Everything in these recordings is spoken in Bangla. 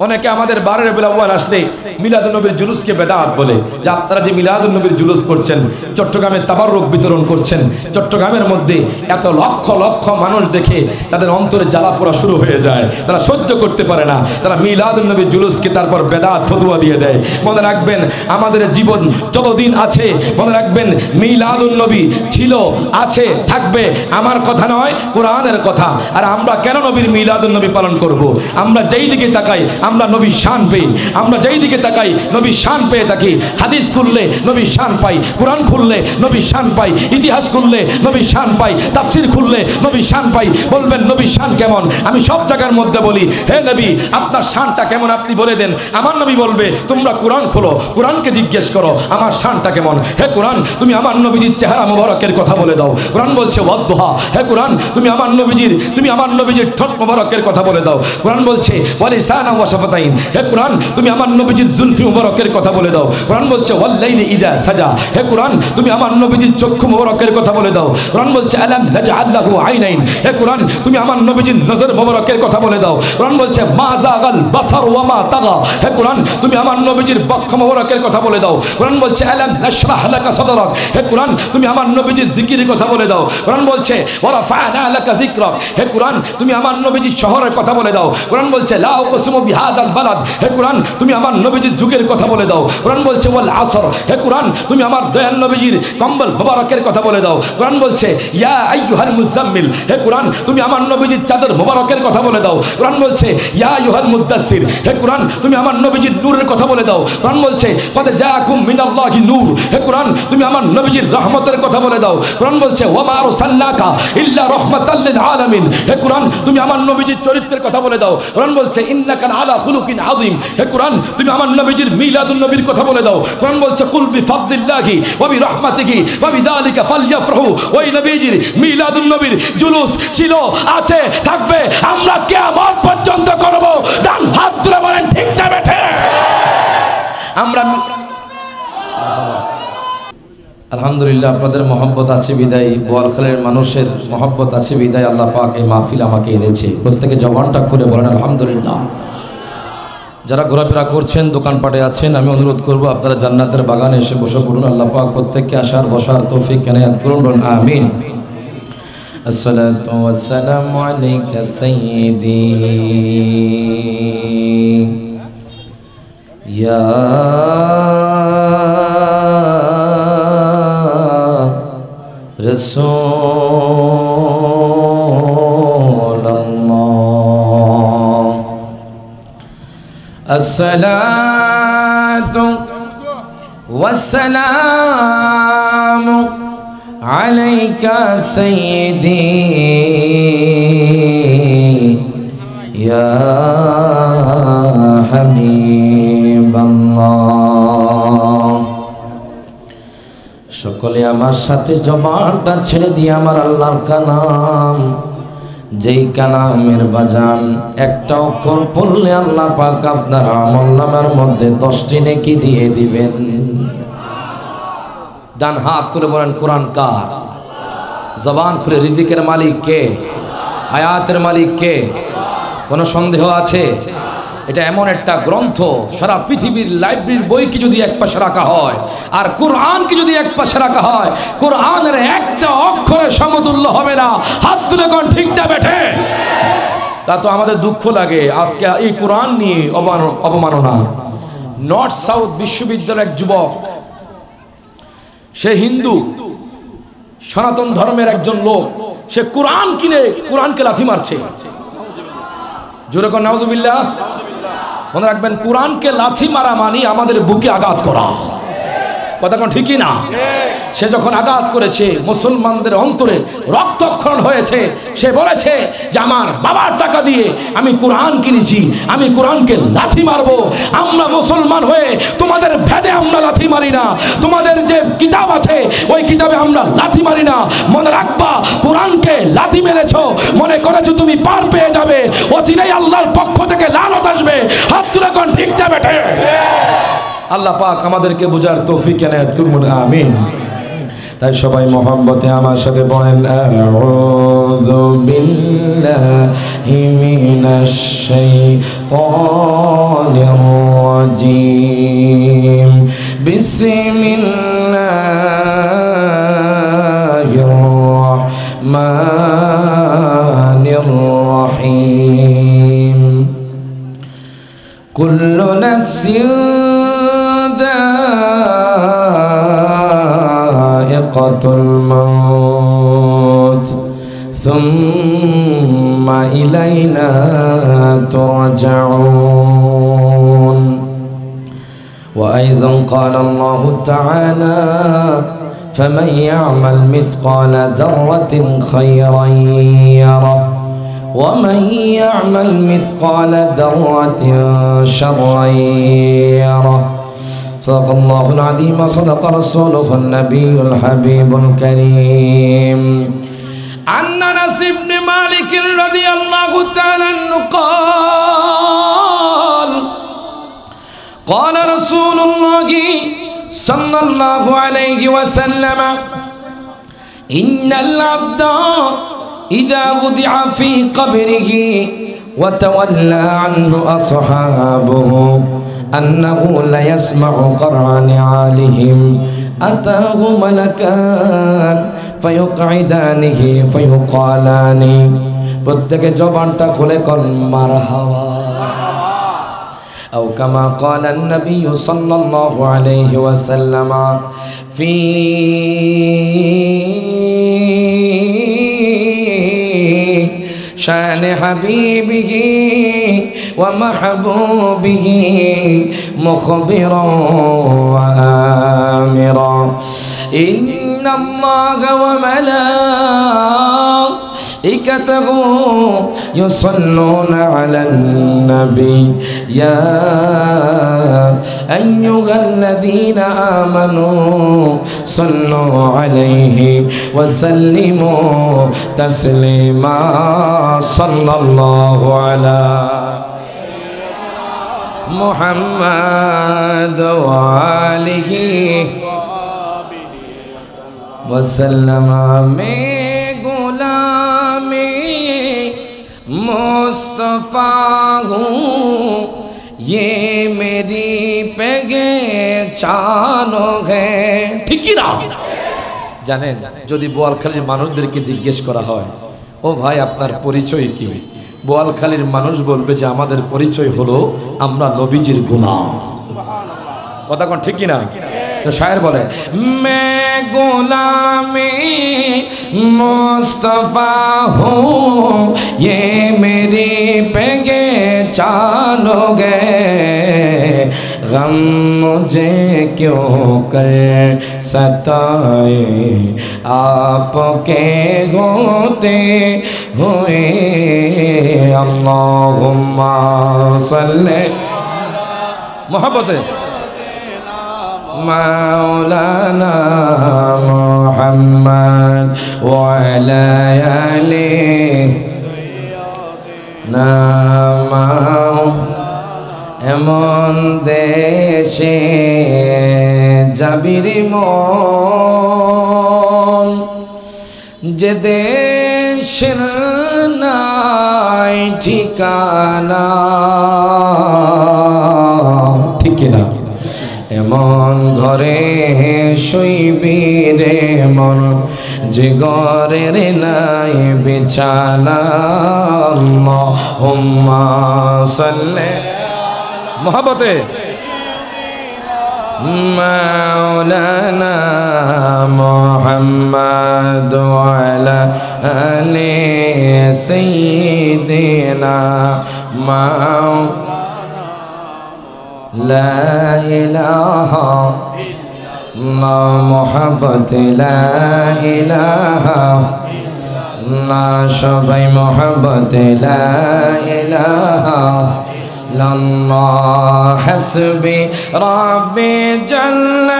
অনেকে আমাদের বারের বেলা ওয়াল আসলে মিলাদুন নবীর জুলুসকে বেদাত বলে, যে আপনারা যে মিলাদুন নবীর জুলুস করছেন, চট্টগ্রামে তাবাররুক বিতরণ করছেন, চট্টগ্রামের মধ্যে এত লক্ষ লক্ষ মানুষ দেখে তাদের অন্তরে জ্বালা পোড়া শুরু হয়ে যায়, তারা সহ্য করতে পারে না, তারা মিলাদুন নবীর জুলুসকে তারপর বেদাত ফতোয়া দিয়ে দেয়। মনে রাখবেন আমাদের জীবন যতদিন আছে, মনে রাখবেন মিলাদুন নবী ছিল, আছে, থাকবে। আমার কথা নয়, কোরআনের কথা। আর আমরা কেন নবীর মিলাদুন নবী পালন করব? আমরা যেই দিকে তাকাই আমরা নবীর শান পেয়ে, আমরা যেই দিকে তাকাই নবীর শান পেয়ে থাকি। হাদিস খুললে নবীর শান পাই, কোরআন খুললে নবীর শান পাই, ইতিহাস খুললে নবীর শান পাই, তাফসীর খুললে নবীর শান পাই। বলবেন নবীর শান কেমন? আমি সব জায়গার মধ্যে বলি, হে নবী আপনার শানটা কেমন আপনি বলে দেন। আমার নবী বলবে তোমরা কোরআন খোলো, কোরআনকে জিজ্ঞেস করো আমার শানটা কেমন। হে কোরআন তুমি আমার নবীজির চেহারা মোবারকের কথা বলে দাও। কোরআন বলছে ওয়াদুহা। হে কোরআন তুমি আমার নবীজির ঠোঁট মোবারকের কথা বলে দাও। কোরআন বলছে ওয়ালিসানা ওয়া শাফাতাইন। হে কোরআন তুমি আমার নবীজির জুলফি মোবারকের কথা বলে দাও। কোরআন বলছে ওয়াল্লাইলি ইযা সাজা। হে কোরআন তুমি আমার নবীজির চক্ষু মোবারকের কথা বলে দাও। কোরআন বলছে আলাম নাজআল লাহু আইনাইন। হে কোরআন তুমি আমার নবীজির নজর মোবারকের কথা বলে দাও। কোরআন বলছে মা যাগাল বাসার ওয়া মা তাগা। হে কোরআন তুমি আমার নবীজির বক্ষ মোবারকের কথা বলে দাও। কোরআন বলছে আলাম নাশরাহ লাকা সাদরাক। হে কোরআন তুমি আমার নবীজির জিকিরের কথা বলে দাও। কোরআন বলছে ওয়া রাফা'না লাকা যিকরাক। হে কোরআন তুমি আমার নবীজির শহরের কথা বলে দাও। কোরআন বলছে লা উকসিমু বিহাদাল বালাদ। হে কোরআন তুমি আমার নবীজির যুগের কথা বলে দাও। কোরআন বলছে ওয়াল আসর। হে কোরআন তুমি আমার দয়াল নবীজির কম্বল মোবারকের কথা বলে দাও। কোরআন বলছে ইয়া আইয়ুহাল মুজাম্মিল। হে কোরআন তুমি আমার নবীজির চাদর মোবারকের কথা বলে দাও। কোরআন বলছে ইয়া আইয়ুহাল মুদ্দাসসির। হে কোরআন তুমি আমার নবীজির নূরের কথা বলে দাও। কোরআন বলছে ফাদ জাআকুম মিনাল্লাহি নূর। হে কোরআন তুমি আমার নবীজির রহমতের কথা বলে দাও। কোরআন বলছে ওয়া মা আরসালনাকা ইল্লা রাহমাতাল লিল আলামিন। হে কোরআন তুমি আমার নবীজির চরিত্রের কথা বলে দাও। কোরআন বলছে ইন্নাকা আলা খুলুকিন আযীম। হে কোরআন তুমি আমার নবীজির মিলাদুন নবীর কথা বলে দাও। কোরআন বলছে কুল বিফাদলিল্লাহি ওয়া বিরহমাতিহি ওয়া বিযালিকা ফালইফরাহু। ওই নবীজির মিলাদুন নবীর জুলুস ছিল, আছে, থাকবে। আমরা কিয়ামত পর্যন্ত করব। ডান হাত তুলে বলেন ঠিক না বেঠে? আমরা আলহামদুলিল্লাহ আপনাদের মহব্বত আছে বিদায়, বোয়ালখালের মানুষের মহব্বত আছে বিদায় আল্লাহ পাক এই মাহফিল আমাকে এনেছে। প্রত্যেকে জবানটা খুলে বলেন আলহামদুলিল্লাহ। যারা ঘোরাফেরা করছেন, দোকানপাটে আছেন, আমি অনুরোধ করব আপনারা জান্নাতের বাগানে এসে বসে পড়ুন। আল্লাহ পাক প্রত্যেককে আসার বসার তৌফিক এনায়েত করুন, বলুন আমিন। আসসালাতু ওয়াসসালামু আলাইকা সাইয়্যিদি ইয়া রাসূলুল্লাহ। আসসালাতু ওয়াসসালামু আলাইকা সাইয়্যিদি ইয়া হাবিবাল্লাহ। সকলে আমার সাথে জবানটা ছেড়ে দিয়ে আমার আল্লাহর কালাম, যেই কালামের বাজান একটা অক্ষর পড়লে আল্লাহ পাক আপনার আমলনামার মধ্যে 10টি নেকি দিয়ে দিবেন। ডান হাত তুলে বলেন কোরআন কার? জবান খুলে রিজিকের মালিক কে? হায়াতের মালিক কে? কোনো সন্দেহ আছে? এটা এমন একটা গ্রন্থ, সারা পৃথিবীর লাইব্রেরির বইকে যদি এক পাশে রাখা হয় আর কোরআনকে যদি এক পাশে রাখা হয়, কোরআনের একটা অক্ষরের সমতুল্য হবে না। হাত তুলে কোন ঠিক না বেঠে? তা তো আমাদের দুঃখ লাগে আজকে এই কোরআন নিয়ে অবমাননা। নর্থ সাউথ বিশ্ববিদ্যালয়ের এক যুবক, সে হিন্দু, সনাতন ধর্মের একজন লোক, সে কোরআন কিনে কোরআনকে লাথি মারছে। জোরে কোন নাউজুবিল্লাহ। মনে রাখবেন কোরআনকে লাথি মারা মানে আমাদের বুকে আঘাত করা। কথা কোন ঠিকই না? সে যখন আঘাত করেছে, মুসলমানদের অন্তরে রক্তক্ষরণ হয়েছে। সে বলেছে যে আমার বাবার টাকা দিয়ে আমি কোরআন কিনেছি, আমি কোরআনকে লাথি মারবো। আমরা মুসলমান হয়ে তোমাদের ভেদে আমরা লাথি মারি না, তোমাদের যে কিতাব আছে ওই কিতাবে আমরা লাথি মারি না। মনে রাখবা কোরআনকে লাথি মেরেছো, মনে করেছো তুমি পার পেয়ে যাবে, অচিরেই আল্লাহর পক্ষ থেকে লানত আসবে। হাত তুলে কোন ঠিক না বেঠে? আল্লাহ পাক আমাদেরকে বুঝার তৌফিক এনায়েত করুন, আমিন। তাই সবাই মহব্বতে আমার সাথে পড়েন আউযু বিল্লাহি মিনাশ শাইতানির রাজিম বিসমিল্লাহির রাহমানির রাহিম কুল্লু নাফসিন যায়িকাতুল মাউত সুম্মা ইলাইনা তুরজাউন وأيضا قال الله تعالى فمن يعمل مثقال ذرة خيرا يره ومن يعمل مثقال ذرة شرا يره صدق الله العظيم وصدق رسوله النبي الحبيب الكريم عن أنس بن مالك رضي الله تعالى عنه قال رسول الله صلى الله عليه وسلم إن العبد إذا وضع في قبره وتولى عنه أصحابه أنه لا يسمع قرع نعالهم أتاه ملكان فيقعدانه فيقالان প্রত্যেকে জবানটা খুলে কোন মারহাবা أو كما قال النبي صلى الله عليه وسلم في شان حبيبه ومحبوبه مخبرا وآمرا إن الله وملائكته يصلون على النبي يا أيها الذين آمنوا صلوا عليه وسلموا تسليما صلى الله على محمد وآله وسلم میں غلامی مصطفیٰ ہوں یہ میری পেহচানো ہے ঠিক কি না জানেন যদি বোয়ালখালীর মানুষদেরকে জিজ্ঞেস করা হয় ও ভাই আপনার পরিচয় কি বোয়ালখালীর মানুষ বলবে যে আমাদের পরিচয় হলো আমরা নবীজির গোলাম কথা কোন ঠিক কি না तो शायर बोले मैं गुलामी मुस्तफा हूँ ये मेरी पहचानोगे गम मुझे क्यों कर सताए आपके होते हुए अल्लाहुम्मा सल्ले मोहब्बत مولانا محمد وعلى آله নামাও এমন দেশে যাবির মন যে দেশের নাই ঠিকানা ঠিক না এমন ঘরে শুইবি রে মন যে ঘরের নাই বিছানা আল্লাহুম্মা সাল্লি মোহাব্বতে মাওলানা মুহাম্মদ ওয়ালা আলি সাইয়্যিদিনা মাওলানা لا إله إلا محبت لا إله إلا شبي محبت لا إله إلا الله حسبي ربي جل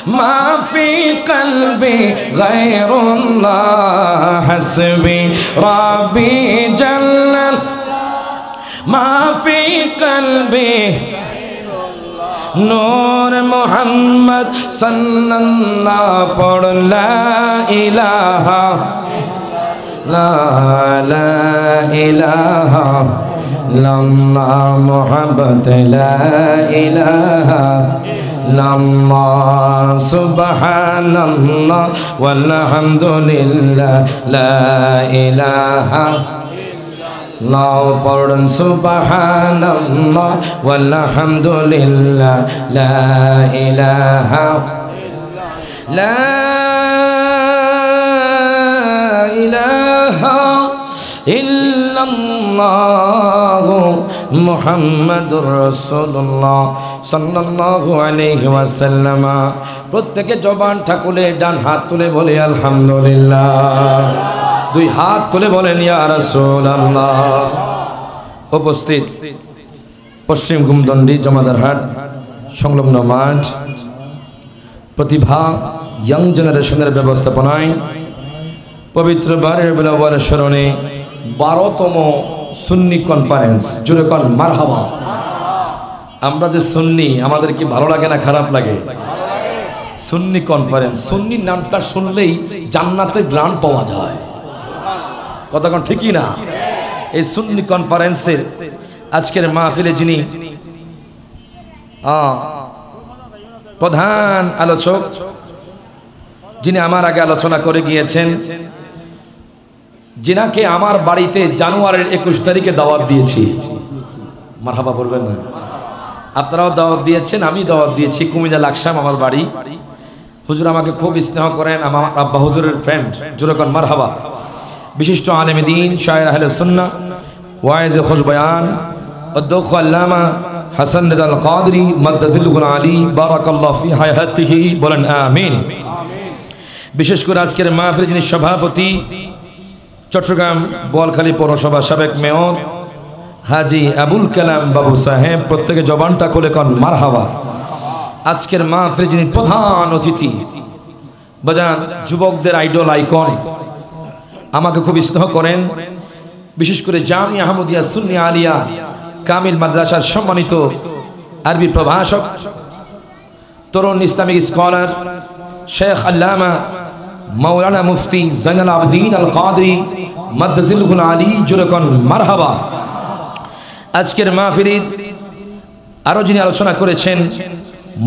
ما في قلبي غير الله حسبي ربي جل ما في قلبي নূর মুহাম্মদ সাল্লাল্লাহু পড় লা ইলাহা লা ইলাহা ইল্লাল্লাহ মুহাম্মদ লা ইলাহা ইল্লাল্লাহ সুবহানাল্লাহ ওয়ালহামদুলিল্লাহ লা ইলাহা লাও পড়ুন সুবহানাল্লাহ ওয়ালহামদুলিল্লাহ লা ইলাহা লা ইলাহা ইল্লাল্লাহ মুহাম্মাদুর রাসূলুল্লাহ সাল্লাল্লাহু আলাইহি ওয়াসাল্লাম। প্রত্যেকে জবানটা খুলে ডান হাত তুলে বলে আলহামদুলিল্লাহ, দুই হাত তুলে বলেন ইয়া রাসূলুল্লাহ। উপস্থিত পশ্চিম গুমদন্ডি জমাদারহাট সংলগ্ন মাঠ প্রতিভা ইয়াং জেনারেশনের ব্যবস্থাপনায় পবিত্র রবিউল আউয়ালের স্মরণে 12তম সুন্নি কনফারেন্স, জুড়ে কোন মারহাবা। আমরা যে সুন্নি, আমাদের কি ভালো লাগে না খারাপ লাগে? সুন্নি কনফারেন্স, সুন্নির নামটা শুনলেই জান্নাতের গ্রাণ পাওয়া যায়, কথা কোন ঠিকই না? এই সুন্নি কনফারেন্সের আজকের মাহফিলে যিনি প্রধান আলোচক, যিনি আমার আগে আলোচনা করে গিয়েছেন, যিনাকে আমার বাড়িতে জানুয়ারির 21 তারিখে দাওয়াত দিয়েছি, মারহাবা বলবেন না? আপনারাও দাওয়াত দিয়েছেন, আমি দাওয়াত দিয়েছি। কুমিল্লা লাকসাম আমার বাড়ি। হুজুর আমাকে খুব স্নেহ করেন, আমার আব্বা হুজুরের ফ্রেন্ড, জোরে কোন মারহাবা। বিশিষ্ট আলেম দ্বীন, শায়ের আহলে সুন্নাহ, ওয়াইজ খুশ বয়ান, অধ্যক্ষ আল্লামা হাসান রেজাল কাদরি মাদ্দাজিলুল আলী বারাকাল্লাহু ফি হায়াতিহি, বলেন আমিন। বিশেষ করে আজকের মাহফিলে যিনি সভাপতি, চট্টগ্রাম বোয়ালখালী পৌরসভা সাবেক মেয়র হাজি আবুল কালাম বাবু সাহেব, প্রত্যেকে জবানটা খুলে কোন মারহাবা। আজকের মাহফিলে যিনি প্রধান অতিথি, বাজান যুবকদের আইডল, আইকন, আমাকে খুব স্নেহ করেন, বিশেষ করে জামিয়া আহমদিয়া সুন্নি আলিয়া কামিল মাদ্রাসার সম্মানিত আরবি প্রভাষক, তরুণ ইসলামিক স্কলার শেখ আল্লামা মাওলানা মুফতি জাইনুল আবেদিন আল কাদরি মাদ্দাজিলুল আলী, জোরে কোন মারহাবা। আজকের মাহফিলের আরো যিনি আলোচনা করেছেন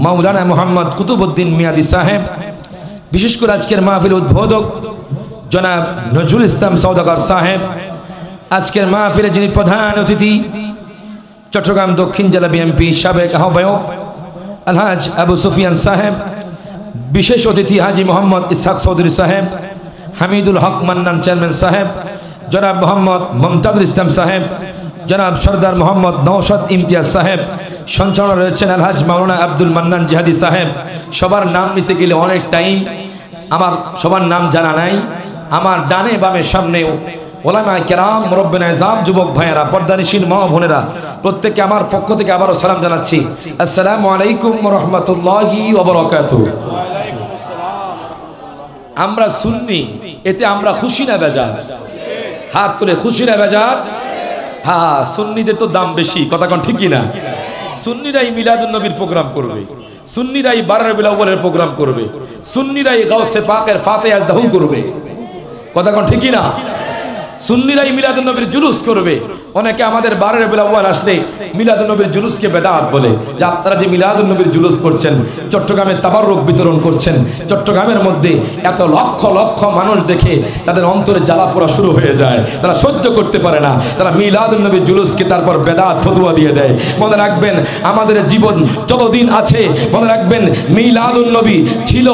মাওলানা মুহাম্মদ কুতুবউদ্দিন মিয়াদি সাহেব, বিশেষ করে আজকের মাহফিল উদ্বোধক জনাব নজরুল ইসলাম সওদাগর সাহেব। আজকের মাহফিলে যিনি প্রধান অতিথি, চট্টগ্রাম দক্ষিণ জেলা বিএনপি সাবেক আহ্বায়ক আলহাজ আবু সুফিয়ান সাহেব, বিশেষ অতিথি হাজি মোহাম্মদ ইসহাক চৌধুরী সাহেব, হামিদুল হক মান্নান চেয়ারম্যান সাহেব, জনাব মোহাম্মদ মমতাজুল ইসলাম সাহেব, জনাব সরদার মোহাম্মদ নওশাদ ইমতিয়াজ সাহেব, সঞ্চালনা রয়েছেন আলহাজ মাওলানা আব্দুল মান্নান জিহাদি সাহেব। সবার নাম নিতে গেলে অনেক টাইম, আমার সবার নাম জানা নাই। আমার ডানে বামে সামনেও ওলামায়ে কেরাম, মুরব্বিনে ইজাম, যুবক ভাইয়েরা, পর্দানিশীন মা বোনেরা, প্রত্যেককে আমার পক্ষ থেকে আবারও সালাম জানাচ্ছি। আসসালামু আলাইকুম ওয়া রাহমাতুল্লাহি ওয়া বারাকাতুহু। আমরা সুন্নি, এতে আমরা খুশি না বেজার? হাত তুলে খুশি না বেজার? হ্যাঁ, সুন্নিদের তো দাম বেশি, কথা কোন ঠিকই না? সুন্নিরাই মিলাদুন নবীর প্রোগ্রাম করবে, সুন্নিরাই 12 রবিউল আউয়ালের প্রোগ্রাম করবে, সুন্নিরাই গাউসে পাকের ফাতিহা দাহু করবে, কথা কোন ঠিকই না? সুন্নিরাই মিলাদুন নবীর জুলুস করবে। অনেকে আমাদের 12 রবিউল আউয়াল আসলে মিলাদুন নবীর জুলুসকে বেদাত বলে, যে আপনারা যে মিলাদুন নবীর জুলুস করছেন, চট্টগ্রামে তাবাররুক বিতরণ করছেন, চট্টগ্রামের মধ্যে এত লক্ষ লক্ষ মানুষ দেখে তাদের অন্তরে জ্বালা পোড়া শুরু হয়ে যায়, তারা সহ্য করতে পারে না, তারা মিলাদুন নবীর জুলুসকে তারপর বেদাত ফতোয়া দিয়ে দেয়। মনে রাখবেন, আমাদের জীবন যতদিন আছে, মনে রাখবেন মিলাদুন নবী ছিল,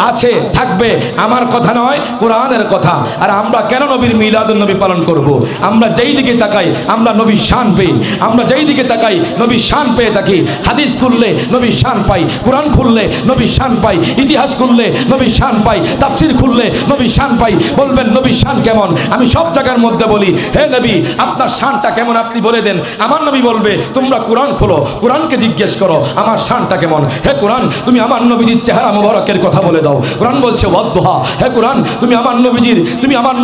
আছে, থাকবে। আমার কথা নয়, কোরআনের কথা। আর আমরা কেন নবীর মিলাদুন নবী পালন করব? আমরা যেই দিকে তাকাই আমরা নবীর শান পেয়ে, আমরা যেই দিকে তাকাই নবীর শান পেয়ে থাকি। হাদিস খুললে নবীর শান পাই, কোরআন খুললে নবীর শান পাই, ইতিহাস খুললে নবীর শান পাই, তাফসীর খুললে নবীর শান পাই। বলবেন নবীর শান কেমন? আমি সব জায়গার মধ্যে বলি, হে নবী আপনার শানটা কেমন আপনি বলে দেন। আমার নবী বলবে তোমরা কোরআন খোলো, কোরআনকে জিজ্ঞেস করো আমার শানটা কেমন। হে কোরআন তুমি আমার নবীজির চেহারা মোবারকের কথা বলে দাও। কোরআন বলছে ওয়াদুহা, হে কোরআন তুমি আমার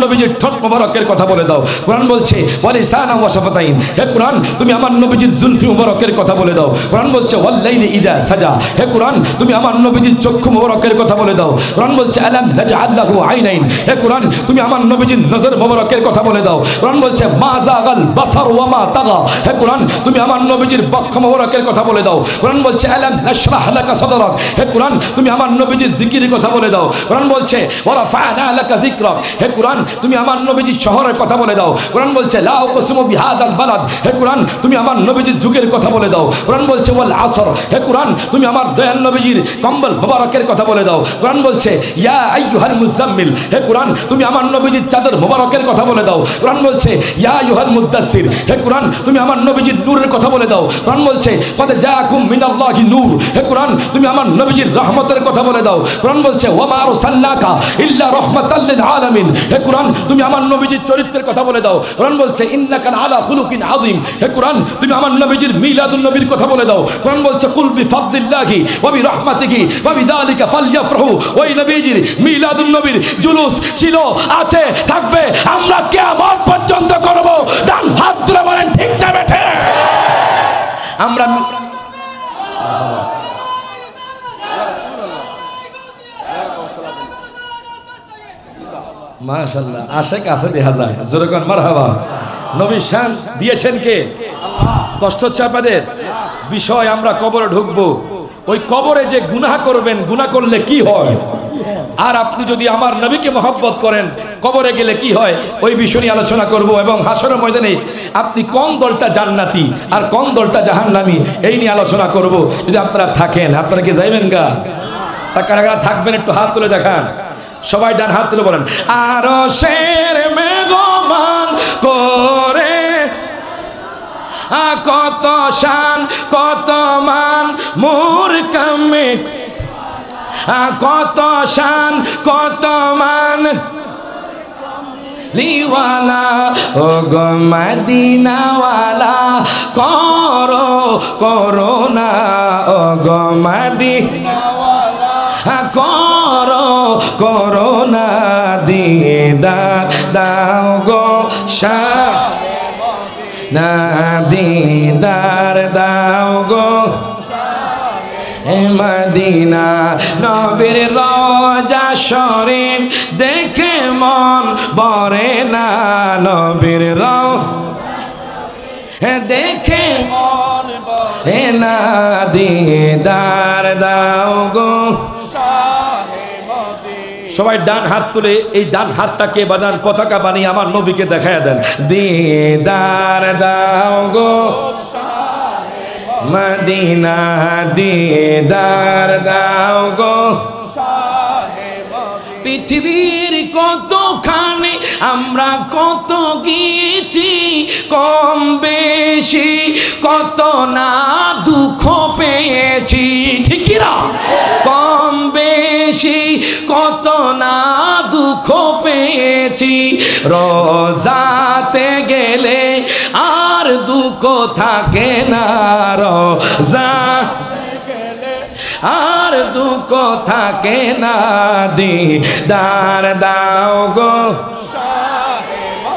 নবীজির ঠোঁট মোবারকের কথা বলে দাও। কোরআন বলছে ওয়ালিসানা ওয়া শাফাতাইন, হে কোরআন তুমি আমার নবীজির জুলফি মুবারকের কথা বলে দাও। কোরআন বলছে ওয়াল্লাইলি ইযা সাজা, হে কোরআন তুমি আমার নবীজির চক্ষু মুবারকের কথা বলে দাও। কোরআন বলছে আলাম নাজআল লাহু আইনাইন, হে কোরআন তুমি আমার নবীজির নজর মুবারকের কথা বলে দাও। কোরআন বলছে মা যাগাল বাসার ওয়া মা তাগা, হে কোরআন তুমি আমার নবীজির বক্ষ মুবারকের কথা বলে দাও। কোরআন বলছে আলাম নাশরাহ লাকা সাদরাক, হে কোরআন তুমি আমার নবীজির জিকিরের কথা বলে দাও। কোরআন বলছে ওয়া রাফা'না লাকা যিকরাক, হে কোরআন তুমি আমার নবীজির শহরের কথা বলে দাও। কোরআন বলছে লা উকসিমু বিহাদাল বালাদ, হে কোরআন তুমি আমার নবীজির যুগের কথা বলে দাও। কোরআন বলছে ওয়াল আসর, হে কোরআন তুমি আমার দয়াল নবীজির কম্বল মুবারকের কথা বলে দাও। কোরআন বলছে ইয়া আইয়ুহাল মুজাম্মিল, হে কোরআন তুমি আমার নবীজির চাদর মুবারকের কথা বলে দাও। কোরআন বলছে ইয়া আইয়ুহাল মুদ্দাসসির, হে কোরআন তুমি আমার নবীজির নূরের কথা বলে দাও। কোরআন বলছে ফাদ জাআকুম মিনাল্লাহি নূর, হে কোরআন তুমি আমার নবীজির রহমতের কথা বলে দাও। কোরআন বলছে ওয়া মা আরসালনাকা ইল্লা রাহমাতাল লিল আলামিন, হে কোরআন তুমি আমার নবীজির চরিত্রের কথা বলে দাও। কোরআন বলছে ইন্নাকা আলা খুলুকিন আযীম, হে কোরআন তুমি আমার নবীজির মিলাদুন নবীর কথা বলে দাও। কোরআন বলছে কুল বিফাদলিল্লাহি ওয়া বিরহমাতিহি ওয়া বিযালিকা ফালইফরাহু, ওই নবীজির মিলাদুন নবীর জুলুস ছিল, আছে, থাকবে, আমরা কিয়ামত পর্যন্ত করব। ডান হাত তুলে বলেন ঠিক না বেঠে? আমরা মাশাআল্লাহ আশেক আছে দেখা যায়, জোরে কোন মারহাবা। নবীর শান দিয়েছেন কে? কষ্ট হচ্ছে আপনাদের? বিষয় আমরা কবরে ঢুকবো, ওই কবরে যে গুনাহ করবেন, গুনাহ করলে কি হয়, আর আপনি যদি আমার নবীকে মহব্বত করেন কবরে গেলে কি হয়, ওই বিষয় নিয়ে আলোচনা করব। এবং হাসরের ময়দানে আপনি কোন দলটা জান্নাতি আর কোন দলটা জাহান্নামী এই নিয়ে আলোচনা করব। যদি আপনারা থাকেন, আপনারা কি যাইবেন গা? সাকারা থাকবেন একটু হাত তুলে দেখান, সবাই ডান হাত তুলে বলেন আরশের মেঘমান করে কত শান কত মান মোর কামে, কত শান কত মান লিওয়ালা ও গো মদিনাওয়ালা করো করোনা, ও গো মদিনাওয়ালা করো করোনা, দিদার দাও গো শাহ না, দিদার দাও গো মদিনা। নবীর রওজা শরীফ দেখে মন ভরে না, নবীর রওজা দেখে মন ভরে না, দিদার দাও গো। সবাই ডান হাত তুলে এই ডান হাতটাকে বাজান পতাকা বানিয়ে আমার নবীকে দেখায় দেন, দিদার দাও গো মদিনা, দিদার দাও গো। পৃথিবীর কতখানে আমরা কত গেছি, কম বেশি কত না দুঃখ পেয়েছি, ঠিক না? কম বেশি কত না দুঃখ পেয়েছি, রোজাতে গেলে আর দুঃখ থাকে না, রোজা আর দুঃখ থাকে না, দিদার দাও গো।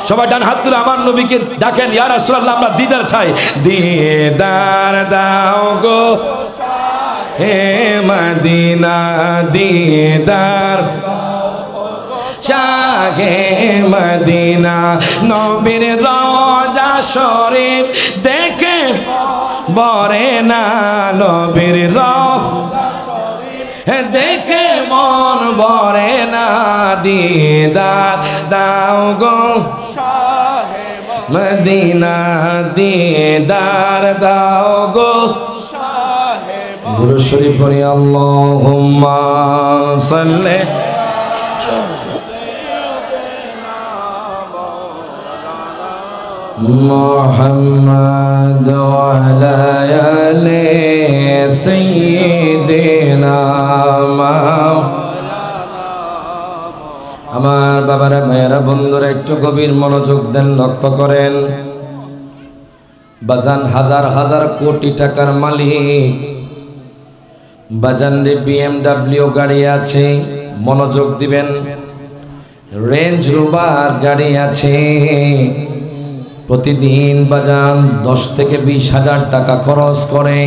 সবাই ডান হাত তুলে আমার নবীকে ডাকেন ইয়া রাসূলুল্লাহ আমরা দিদার চাই, দিদার দাও গো হে মদিনা, দিদার চাহে মদিনা। নবীর রওজা শরীফ দেখে বরে না, নবীর রওজা শরীফ দেখে মন ভরে না, দিদার দাও গো মদিনা, দিদার দাও গো। দুরূদ শরীফ পড়ি আল্লাহুম্মা সাল্লি মুহাম্মাদ ওয়া আলা আলি সাইয়্যিদিনা মাওলানা। আমার বাবারা, ভাইয়েরা, বন্ধুরা একটু গভীর মনোযোগ দেন, লক্ষ্য করেন। বাজান হাজার হাজার কোটি টাকার মালিক, বাজান রে BMW গাড়ি আছে, মনোযোগ দিবেন। রেঞ্জ রোভার গাড়ি আছে, প্রতিদিন বাজান 10 থেকে 20,000 টাকা খরচ করে।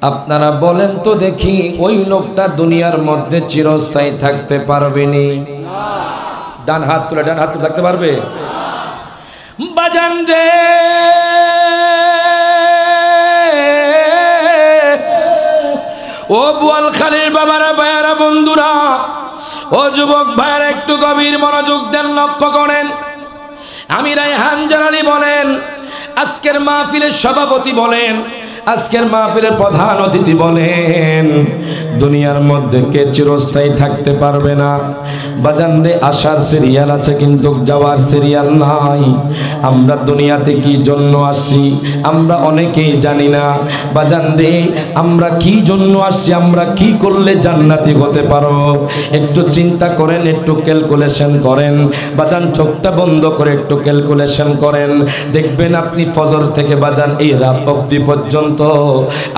আপনারা বলেন তো দেখি ওই লোকটা দুনিয়ার মধ্যে চিরস্থায়ী থাকতে পারবেনি? ডান হাত তুলে থাকতে পারবে? বাজান রে, ও বোয়ালখালীর বাবারা, ভাইয়ারা, বন্ধুরা, ও যুবক ভাইয়ারা, একটু গভীর মনোযোগ দেন, লক্ষ্য করেন। আমি রায়হান জালালী বলেন, আজকের মাহফিলের সভাপতি বলেন, আজকের মাহফিলের প্রধান অতিথি বলেন, দুনিয়ার মধ্যে কে চিরস্থায়ী থাকতে পারবে না? বাজান রে, আসার সিরিয়াল আছে কিন্তু যাওয়ার সিরিয়াল নাই। আমরা দুনিয়াতে কি জন্য আসছি আমরা অনেকেই জানি না। বাজান রে, আমরা কি জন্য আসছি, আমরা কি করলে জান্নাতি হতে পারো? একটু চিন্তা করেন, একটু ক্যালকুলেশন করেন। বাজান, চোখটা বন্ধ করে একটু ক্যালকুলেশন করেন, দেখবেন আপনি ফজর থেকে বাজান এই রাত অবধি পর্যন্ত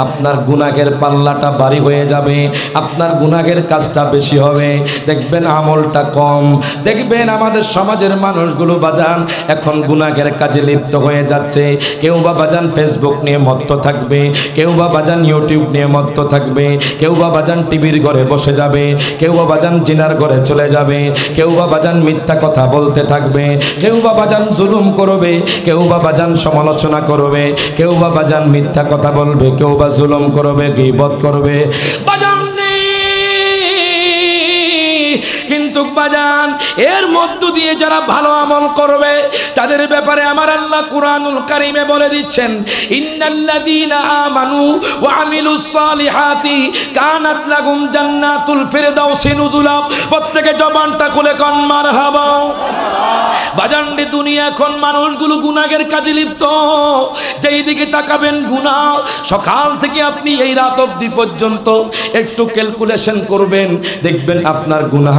আপনার গুনাহের পাল্লাটা ভারী হয়ে যাবে, আপনার গুনাহের কাজটা বেশি হবে, দেখবেন আমলটা কম। দেখবেন আমাদের সমাজের মানুষগুলো বাজান এখন গুনাহের কাজে লিপ্ত হয়ে যাচ্ছে। কেউ বা বাজান ফেসবুক নিয়ে মত্ত থাকবে, কেউ বা বাজান ইউটিউব নিয়ে মত্ত থাকবে, কেউ বা বাজান টিভির ঘরে বসে যাবে, কেউ বা বাজান জিনার ঘরে চলে যাবে, কেউ বা বাজান মিথ্যা কথা বলতে থাকবে, কেউ বা বাজান জুলুম করবে, কেউ বা বাজান সমালোচনা করবে, কেউ বা বাজান মিথ্যা কথা বলবে, কেউ বা জুলুম করবে, গীবত করবে। বাজান কিন্তু বাজান এর মধ্য দিয়ে যারা ভালো আমল করবে তাদের ব্যাপারে আমার আল্লাহ কুরআনুল কারীমে বলে দিচ্ছেন, ইন্নাল্লাযীনা আমানু ওয়া আমিলুস সালিহাতি কানাত লাহুম জান্নাতুল ফিরদাউসি নুজুলা। প্রত্যেকে জবানটা খুলে কোন মারহাবা। বাজান রে, দুনিয়া এখন মানুষগুলো গুনাহের কাজে লিপ্ত, যেই দিকে তাকাবেন গুনাহ। সকাল থেকে আপনি এই রাত অবধি পর্যন্ত একটু ক্যালকুলেশন করবেন, দেখবেন আপনার গুনাহ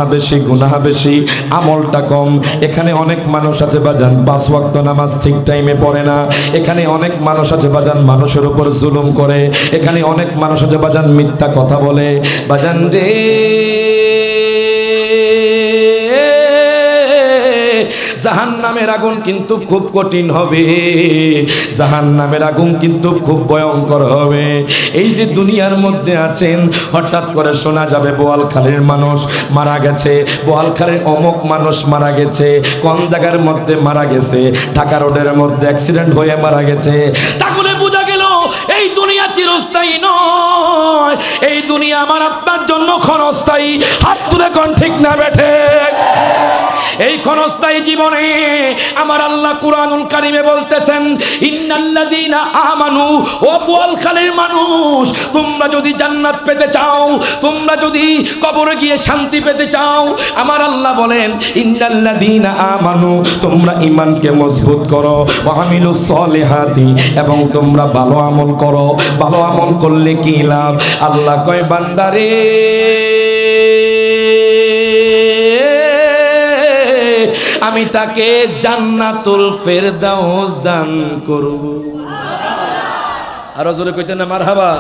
বেশি, আমলটা কম। এখানে অনেক মানুষ আছে বাজান 5 ওয়াক্ত নামাজ ঠিক টাইমে পড়ে না। এখানে অনেক মানুষ আছে বাজান মানুষের উপর জুলুম করে। এখানে অনেক মানুষ আছে বাজান মিথ্যা কথা বলে। বাজান রে, জাহান্নামের আগুন কিন্তু খুব কঠিন হবে, জাহান্নামের আগুন কিন্তু খুব ভয়ঙ্কর হবে। এই যে দুনিয়ার মধ্যে আছেন, হঠাৎ করে শোনা যাবে বোয়ালখালীর মানুষ মারা গেছে, বোয়ালখালীর অমুক মানুষ মারা গেছে, কোন জায়গার মধ্যে মারা গেছে, ঢাকা রোডের মধ্যে অ্যাক্সিডেন্ট হয়ে মারা গেছে। তাহলে বোঝা গেল এই দুনিয়া চিরস্থায়ী নয়, এই দুনিয়া আমার আপনার জন্য ক্ষণস্থায়ী। হাত তুলে কোন ঠিক না বেঠে? এই ক্ষণস্থায়ী জীবনে আমার আল্লাহ কুরআনুল কারীমে বলতেছেন, ইন্নাল্লাযীনা আমানু, ও বোয়ালখালীর মানুষ, তোমরা যদি জান্নাত পেতে চাও, তোমরা যদি কবরে গিয়ে শান্তি পেতে চাও, আমার আল্লাহ বলেন ইন্নাল্লাযীনা আমানু, তোমরা ঈমানকে মজবুত করো, ওয়া আমিলুস সালিহাতি, এবং তোমরা ভালো আমল করো। ভালো আমল করলে কি লাভ? আল্লাহ কয়, বান্দারে আমি তাকে জান্নাতুল ফেরদাউস দান করব। আর জোরে কইতেন না মারহাবা।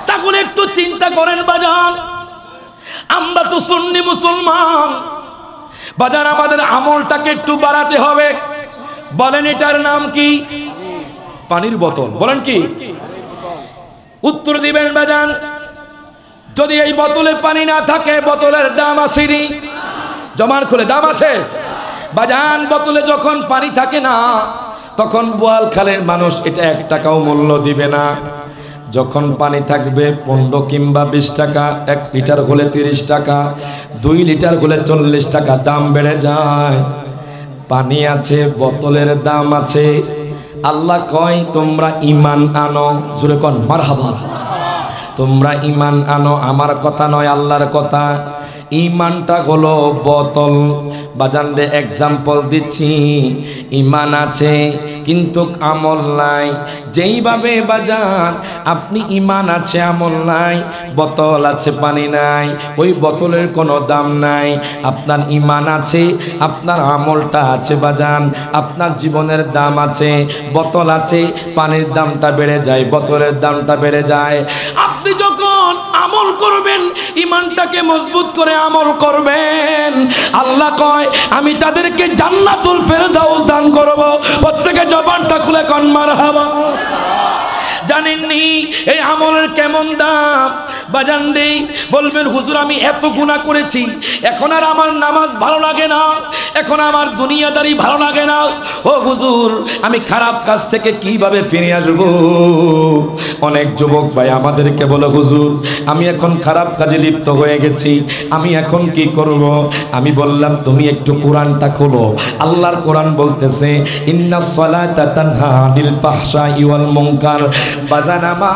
তাহলে একটু চিন্তা করেন বাজান, আমরা তো সুন্নি মুসলমান বাজান, আমাদের আমলটাকে একটু বাড়াতে হবে। বলেন এটার নাম কি? পানির বোতল। বলেন কি? উত্তর দিবেন বাজান, যদি এই বোতলে পানি না থাকে বোতলের দাম আসেনি। জমান খুলে দাম আছে বাজান। বোতলে যখন পানি থাকে না তখন বোয়ালখালীর মানুষ এটা 1 টাকাও মূল্য দিবে না। যখন পানি থাকবে 15 কিংবা 20 টাকা, 1 লিটার হলে 30 টাকা, 2 লিটার হলে 40 টাকা দাম বেড়ে যায়। পানি আছে, বোতলের দাম আছে। আল্লাহ কয়, তোমরা ঈমান আনো। জোরে কোন মারহাবা। তোমরা ঈমান আনো, আমার কথা নয়, আল্লাহর কথা। ঈমানটা হলো বোতল। বাজান রে, এক্সাম্পল দিচ্ছি, ঈমান আছে কিন্তু আমল নাই। যেইভাবে বাজান আপনি ঈমান আছে আমল নাই, বোতল আছে পানি নাই, ওই বোতলের কোনো দাম নাই। আপনার ঈমান আছে, আপনার আমলটা আছে বাজান, আপনার জীবনের দাম আছে। বোতল আছে, পানির দামটা বেড়ে যায়, বোতলের দামটা বেড়ে যায়। আপনি যখন আমল আমল করবেন, ঈমানটাকে মজবুত করে আমল করবেন, আল্লাহ কয় আমি তাদেরকে জান্নাতুল ফেরদাউস দান করব। প্রত্যেকে জবানটা খুলে কোন মারহাবা। জানেননি এই আমলের কেমন দাম? বাজান রে, বলবেন হুজুর আমি এত গুনাহ করেছি, এখন আর আমার নামাজ ভালো লাগে না, এখন আমার দুনিয়াদারি ভালো লাগে না। ও হুজুর, আমি খারাপ কাজ থেকে কিভাবে ফিরে আসব? অনেক যুবক ভাই আমাদেরকে বলে হুজুর আমি এখন খারাপ কাজে লিপ্ত হয়ে গেছি, আমি এখন কি করব? আমি বললাম তুমি একটু কোরআনটা খোলো। আল্লাহর কোরআন বলতেছে ইন্নাস সালাতা তানহা আনিল ফাহশাই ওয়াল মুনকার। বাজান আমার,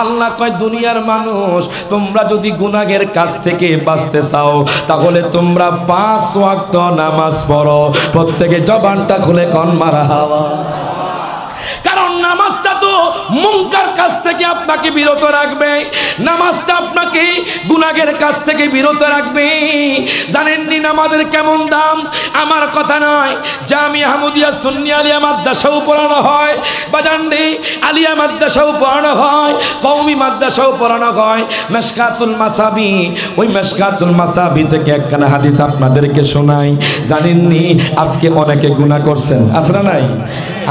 আল্লাহ কয় দুনিয়ার মানুষ তোমরা যদি গুনাহের কাছ থেকে বাঁচতে চাও তাহলে তোমরা 5 ওয়াক্ত নামাজ পড়ো। প্রত্যেকে জবানটা খুলে কোন মারহাবা। কারণ নামাজটা তো মুনকার কাজ থেকে আপনাকে বিরত রাখবে, নামাজটা আপনাকে গুনাহের কাজ থেকে বিরত রাখবে। জানেননি নামাজের কেমন দাম? আমার কথা নয়, জামিয়া আহমদিয়া সুন্নি আলিয়া মাদ্রাসাও পড়ানো হয়, বাজানডি আলিয়া মাদ্রাসাও পড়ানো হয়, কওমি মাদ্রাসাও পড়ানো হয়। মিশকাতুল মাসাবি, ওই মিশকাতুল মাসাবি থেকে একখানা হাদিস আপনাদেরকে শোনাই। জানেননি আজকে অনেকে গুনাহ করছেন, আছে না নাই?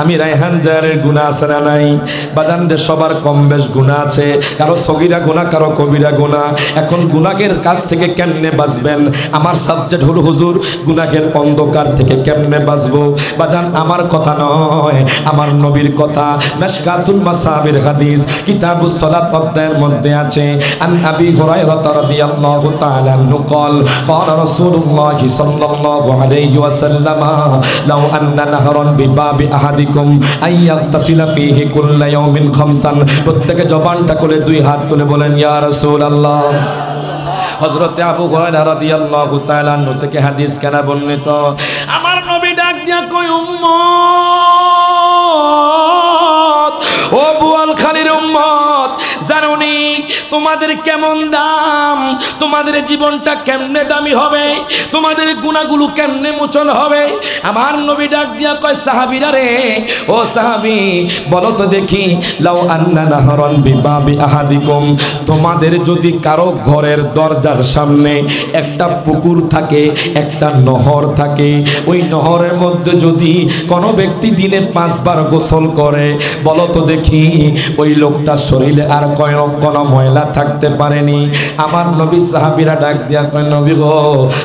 আমি রায়হান জায়ারের গুনাহ আছে না নাই? বাজানদের সবার কম বেশ গুনাহ আছে, কারো সগীরা গুনাহ কারো কবিরা গুনাহ। এখন গুনাহের কাছ থেকে কেমনে বাঁচবেন? আমার সাবজেক্ট হলো হুজুর গুনাহের অন্ধকার থেকে কেমনে বাঁচবো। বাজান আমার কথা নয়, আমার নবীর কথা। মিশকাতুল মাসাবির হাদিস কিতাবুস সালাত অধ্যায়ের মধ্যে আছে আন আবি হুরায়রা রাদিয়াল্লাহু তাআলা আনহু قال قال رسول الله صلى الله عليه وسلم لو أن نهرا بباب أحدكم أن يغتسل فيه كل يوم 5। প্রত্যেকে জবানটা করে 2 হাত তুলে বলেন ইয়া রাসূলুল্লাহ। হযরত আবু হুরায়রা রাদিয়াল্লাহু তাআলা আনহু থেকে হাদিস কেনা বর্ণিত। আমার নবী ডাক দিয়া কই উম্মত, ও বুয়ালখালীর উম্মত, জানোনি তোমাদের কেমন দাম? তোমাদের জীবনটা কেমনে দামি হবে? তোমাদের গুনাহগুলো কেমনে মোচন হবে? আমার নবী ডাক দিয়া কয় সাহাবীরা রে, ও সাহাবী বলো তো দেখি, লাউ আন্না নাহরান বিবাবি আহাদিকুম, তোমাদের যদি কারো ঘরের দরজার সামনে একটা পুকুর থাকে, একটা নহর থাকে, ওই নহরের মধ্যে যদি কোনো ব্যক্তি দিনে 5 বার গোসল করে, বলো তো দেখি ওই লোকটার শরীরে আর কোনো ময়লা থাকতে পারেনি? আমার নবী সাহাবীরা ডাক দিয়া কয় নবী গো,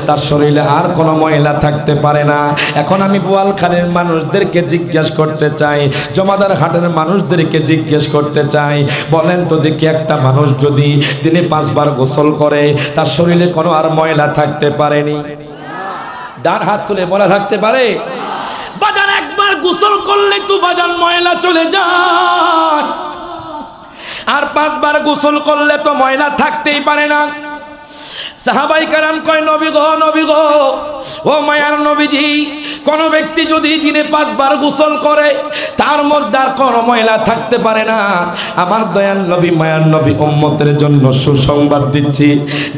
তার শরীরে আর কোনো ময়লা থাকতে পারে না। এখন আমি বোয়ালখালীর মানুষদেরকে জিজ্ঞেস করতে চাই, জমাদার হাটের মানুষদেরকে জিজ্ঞেস করতে চাই, বলেন তো দেখি একটা মানুষ যদি দিনে 5 বার গোসল করে তার শরীরে কোনো আর ময়লা থাকতে পারেনি? ডান হাত তুলে বলা থাকতে পারে? বাজান একবার গোসল করলে তো বাজান ময়লা চলে যায়, আর 5 বার গোসল করলে তো ময়লা থাকতেই পারে না। সাহাবাই কারাম কয় নবী গো, নবী গো, ও মায়ার নবীজি, কোন ব্যক্তি যদি দিনে 5 বার গোসল করে তার মধ্যে আর কোনো ময়লা থাকতে পারে না। আমার দয়াল নবী মায়ার নবী উম্মতের জন্য সুসংবাদ দিচ্ছি,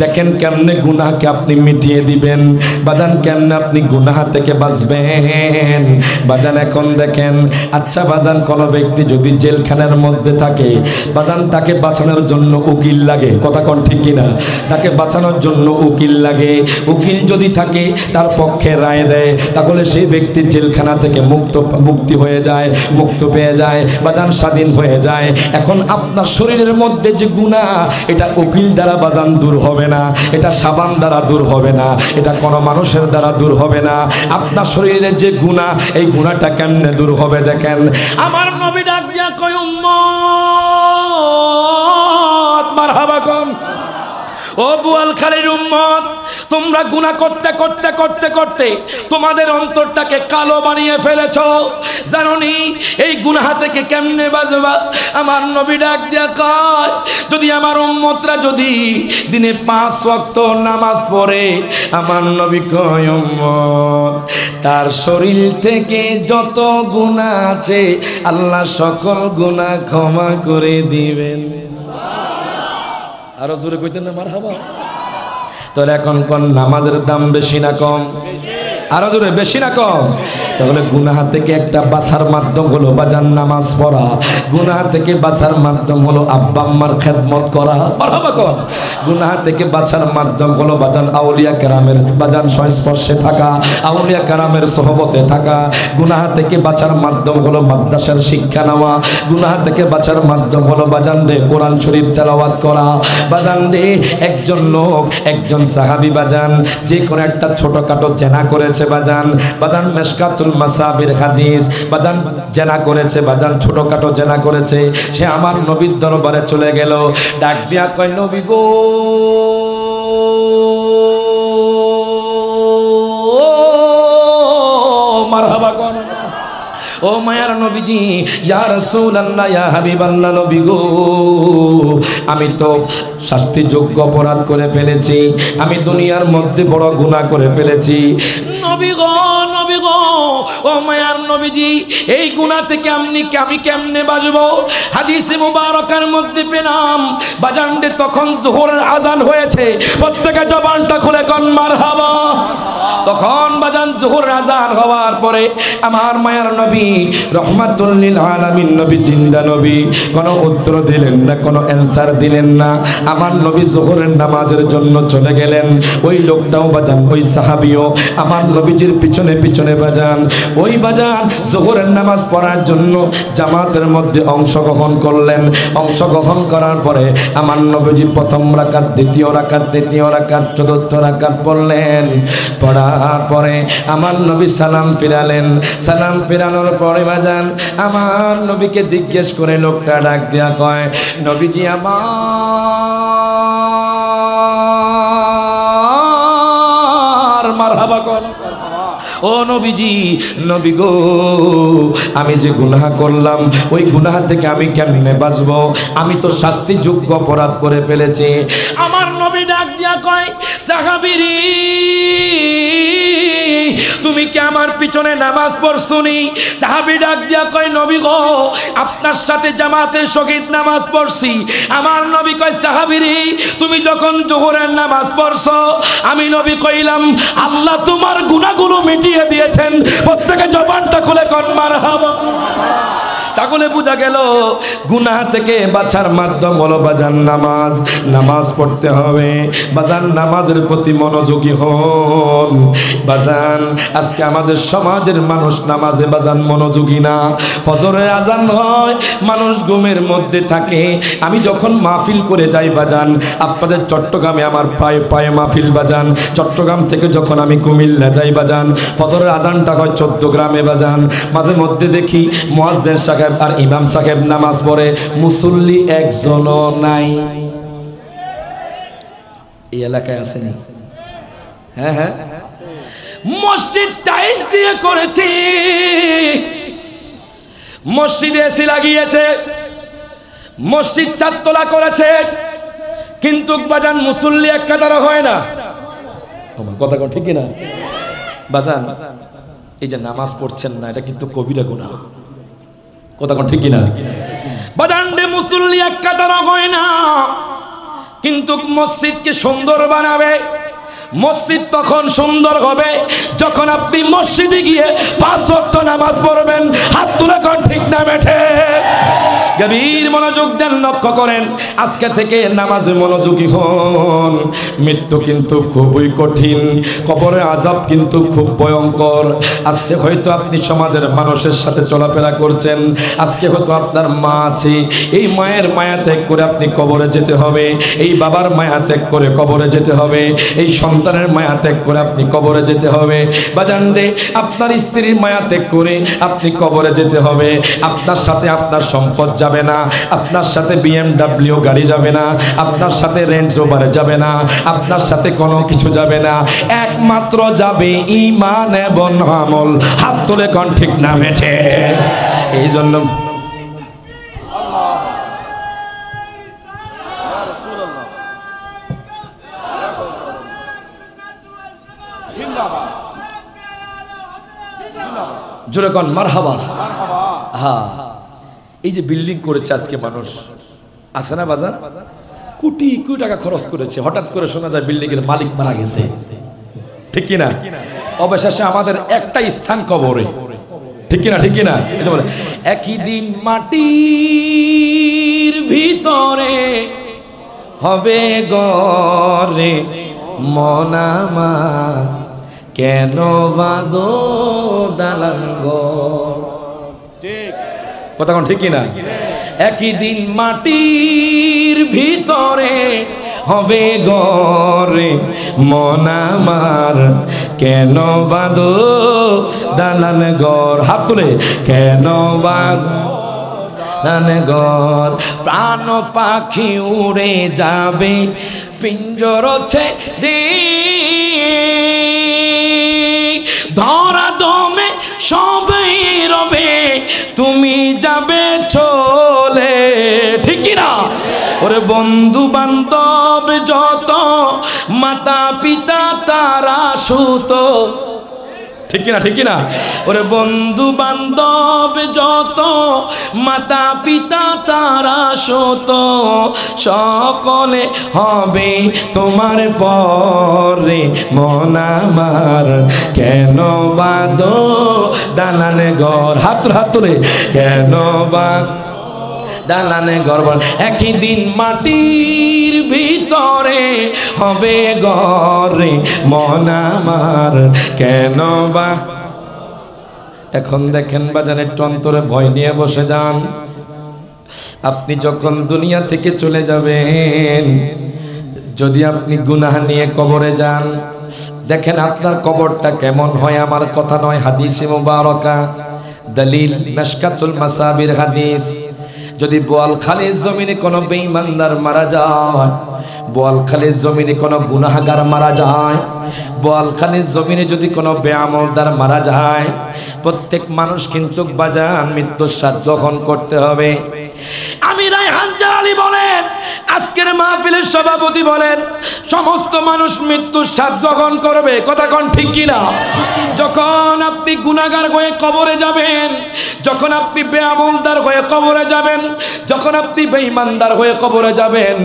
দেখেন কেমনে গুনাহকে আপনি মিটিয়ে দিবেন। বাজান কেমনে আপনি গুনাহ থেকে বাঁচবেন? বাজান এখন দেখেন, আচ্ছা বাজান কোন ব্যক্তি যদি জেলখানার মধ্যে থাকে, বাজান তাকে বাঁচানোর জন্য উকিল লাগে, কথা কোন ঠিক কিনা? তাকে বাঁচানোর জন্য উকিল লাগে। উকিল যদি থাকে তার পক্ষে রায় দেয়, তাহলে সেই ব্যক্তি জেলখানা থেকে মুক্তি হয়ে যায়, মুক্ত পেয়ে যায়, বাজান স্বাধীন হয়ে যায়। এখন আপনার শরীরের মধ্যে যে গুনাহ, এটা উকিল দ্বারা বাজান দূর হবে না, এটা সাবান দ্বারা দূর হবে না, এটা কোনো মানুষের দ্বারা দূর হবে না। আপনার শরীরের যে গুনাহ, এই গুনাহটা কেমনে দূর হবে দেখেন। আমার নবী ডাক দিয়া কয় উম্মত মারহাবা কম, ও বোয়ালখালীর উম্মত, তোমরা গুনাহ করতে করতে করতে করতে তোমাদের অন্তরটাকে কালো বানিয়ে ফেলেছো। জানোনি এই গুনাহ থেকে কেমনে বাঁচবা? আমার নবী ডাক দিয়া কয়, যদি আমার উম্মতরা যদি দিনে 5 ওয়াক্ত নামাজ পড়ে, আমার নবী কয় উম্মত তার শরীর থেকে যত গুনাহ আছে আল্লাহ সকল গুনাহ ক্ষমা করে দিবেন। আরো জোরে কইতেন না মারহাবা? তাহলে এখন কোন নামাজের দাম বেশি না কম? আরো জোরে, বেশি না কম? তাহলে গুনাহ থেকে একটা বাঁচার মাধ্যম হলো বাজান নামাজ পড়া, গুনাহ থেকে বাঁচার মাধ্যম হলো আব্বা আম্মার খেদমত করা, মারহাবা কর। গুনাহ থেকে বাঁচার মাধ্যম হলো বাজান আউলিয়া কেরামের বাজান সংস্পর্শে থাকা, আউলিয়া কেরামের সোহবতে থাকা। গুনাহ থেকে বাঁচার মাধ্যম হলো মাদ্রাসার শিক্ষা নেওয়া, গুনাহ থেকে বাঁচার মাধ্যম হলো বাজান রে কোরআন শরীফ তেলাওয়াত করা। বাজান রে একজন লোক, একজন সাহাবী বাজান যে কোনো একটা ছোটখাটো জেনা করেছে বাজান, বাজান মিশকাতুল মাসাবির হাদিস, বাজান জেনা করেছে, বাজান ছোটখাটো জেনা করেছে। সে আমার নবীর দরবারে চলে গেল, ডাক দিয়া কয় নবী গো, মারহাবা কোন ও মায়ার নবীজি, ইয়া রাসূলুল্লাহ, ইয়া হাবিবাল্লাহ, নবী গো, আমি তো শাস্তিযোগ্য অপরাধ করে ফেলেছি, আমি দুনিয়ার মধ্যে বড় গুনাহ করে ফেলেছি। নবী গো, নবী গো, ও মায়ার নবীজি, এই গুনাহ থেকে আমি কেমনে বাঁচবো? হাদিসে মুবারকার মধ্যে পেলাম বাজান রে তখন যোহরের আজান হয়েছে, প্রত্যেকে জবানটা খুলে কোন মারহাবা। তখন বাজান যোহরের আজান হওয়ার পরে আমার মায়ার নবী রহমাতুল লিল আলামিন নবী, জিন্দা নবী, কোনো উত্তর দিলেন না, কোনো অ্যানসার দিলেন না। আমার নবী যোহরের নামাজের জন্য চলে গেলেন। ওই লোকটাও বাজান, ওই সাহাবীও আমার নবীজির পিছনে পিছনে বাজান, ওই বাজান যোহরের নামাজ পড়ার জন্য জামাতের মধ্যে অংশগ্রহণ করলেন। অংশগ্রহণ করার পরে আমার নবীজি প্রথম রাকাত, দ্বিতীয় রাকাত, তৃতীয় রাকাত, চতুর্থ রাকাত পড়লেন। পড়ার পরে আমার নবী সালাম ফিরালেন। সালাম ফিরানোর পরে বাজান আমার নবীকে জিজ্ঞেস করে লোকটা ডাক দিয়া কয়, নবীজি আমার, মারহাবা কর। ও নবীজি, নবী গো, আমি যে গুনাহ করলাম ওই গুনাহ থেকে আমি কেমনে বাঁচবো? আমি তো শাস্তিযোগ্য অপরাধ করে ফেলেছি। আমার নবী ডাক দিয়া কয়, সাহাবীরে, তুমি কি আমার পিছনে নামাজ পড়ছনি? সাহাবী ডাক দিয়া কয়, নবী গো, আপনার সাথে জামাতের সহিত নামাজ পড়ছি। আমার নবী কয়, সাহাবীরে, তুমি যখন যোহরের নামাজ পড়ছো আমি নবী কইলাম আল্লাহ তোমার গুনাহগুলো মিটিয়ে দিয়েছেন। প্রত্যেকে জবানটা খুলে কোন মারহাবা। তাহলে বোঝা গেল গুনাহ থেকে বাঁচার মাধ্যম হলো বাজান নামাজ। নামাজ পড়তে হবে বাজান, নামাজের প্রতি মনোযোগী হন বাজান। আজকে আমাদের সমাজের মানুষ নামাজে বাজান মনোযোগী না। ফজরের আজান হয়, মানুষ ঘুমের মধ্যে থাকে। আমি যখন মাহফিল করে যাই বাজান, আপনাদের চট্টগ্রামে আমার পায়ে পায়ে মাহফিল বাজান, চট্টগ্রাম থেকে যখন আমি কুমিল্লা যাই বাজান, ফজরের আজানটা হয় 14 গ্রামে বাজান। মাঝে মধ্যে দেখি মুয়াজ্জিন সাহেব আর ইমাম সাহেব নামাজ পড়ে, মুসল্লি একজনও নাই। এই এলাকায় আসেনি? হ্যাঁ হ্যাঁ, মসজিদ টাইলস দিয়ে করেছি, মসজিদে এসি লাগিয়েছে, মসজিদ 4 তলা করেছে, কিন্তু বাজান মুসল্লি এক কাতারও হয় না। কথা কোন ঠিক না বাজান? এই যে নামাজ পড়ছেন না, এটা কিন্তু কবিরা গুনাহ। কথা কোন ঠিক না বাজান? মুসল্লি এক কাতারও হয় না, কিন্তু মসজিদকে সুন্দর বানাবে। মসজিদ তখন সুন্দর হবে যখন আপনি মসজিদে গিয়ে 5 ওয়াক্ত নামাজ পড়বেন। হাত তুলে কোন ঠিক না বেঠে? গভীর মনোযোগ দেন, লক্ষ্য করেন। আজকে থেকে নামাজে মনোযোগী হন। মৃত্যু কিন্তু খুবই কঠিন, কবরের আযাব কিন্তু খুব ভয়ঙ্কর। আজকে হয়তো আপনি সমাজের মানুষের সাথে চলাফেরা করছেন, আজকে হয়তো আপনার মা আছে, এই মায়ের মায়া ত্যাগ করে আপনি কবরে যেতে হবে, এই বাবার মায়া ত্যাগ করে কবরে যেতে হবে, এই সন্তানের মায়া ত্যাগ করে আপনি কবরে যেতে হবে। বাজান রে, আপনার স্ত্রীর মায়া ত্যাগ করে আপনি কবরে যেতে হবে। আপনার সাথে আপনার সম্পদ যাবে না, আপনার সাথে BMW গাড়ি যাবে না, আপনার সাথে রেঞ্জ রোভার যাবে না, আপনার সাথে কোনো কিছু যাবে না। একমাত্র যাবে ঈমান এবং আমল। হাত তুলে কোন ঠিক না বেঠে? এই জন্য জোরে কোন মারহাবা। হ্যাঁ, এই যে বিল্ডিং করেছে আজকে মানুষ, আছে না বাজার? কোটি কোটি টাকা খরচ করেছে, হঠাৎ করে শোনা যায় বিল্ডিং এর মালিক মারা গেছে, ঠিক কিনা? অবশেষে আমাদের একটাই স্থান কবরে, ঠিক কিনা ঠিক কিনা? একই দিন মাটির ভিতরে হবে গরে মন আমার, কেন বাঁধো দালান ঘর? কথা কোন ঠিক কিনা? একই দিন মাটির ভিতরে হবে গরে মন আমার, কেন বাঁধো দালান ঘর? হাত তুলে কেন বাঁধো দালান ঘর? প্রাণ পাখি উড়ে যাবে পিঞ্জর ছেড়ে, ধরা দমে সবাই রবে তুমি যাবে চলে, ঠিক না? ওরে বন্ধু বান্ধব যত, মাতা পিতা তারা সুত, ঠিক কিনা ঠিক কিনা? ওরে বন্ধু বান্ধব যত, মাতা পিতা তারা সুত, সকলে হবে তোমার পরে মন আমার, কেন বাঁধো দালান ঘর? হাত তুলে কেন বাঁধো দালানে ঘর? একই দিন মাটির ভিতরে হবে ঘরে মন আমার, কেন বা? এখন দেখেন বাজারে একটু অন্তরে ভয় নিয়ে বসে যান। আপনি যখন দুনিয়া থেকে চলে যাবেন, যদি আপনি গুনাহ নিয়ে কবরে যান, দেখেন আপনার কবরটা কেমন হয়। আমার কথা নয়, হাদিসে মুবারাকা, দলিল মিশকাতুল মাসাবির হাদিস। যদি বোয়ালখালীর জমিনে কোনো বেঈমানদার মারা যায়, বোয়ালখালীর জমিনে কোনো গুনাহগার মারা যায়, বোয়ালখালীর জমিনে যদি কোনো বেআমলদার মারা যায়, প্রত্যেক মানুষ কিন্তু বাজান মৃত্যুর স্বাদ গ্রহণ করতে হবে। আমি রায়হান জালালী বলেন, আজকের মাহফিলের সভাপতি বলেন, সমস্ত মানুষ মৃত্যুর স্বাদ গ্রহণ করবে। কথা কোন ঠিক কিনা? যখন আপনি গুনাহগার হয়ে কবরে যাবেন, যখন আপনি বেআমলদার হয়ে কবরে যাবেন, যখন আপনি বেঈমানদার হয়ে কবরে যাবেন,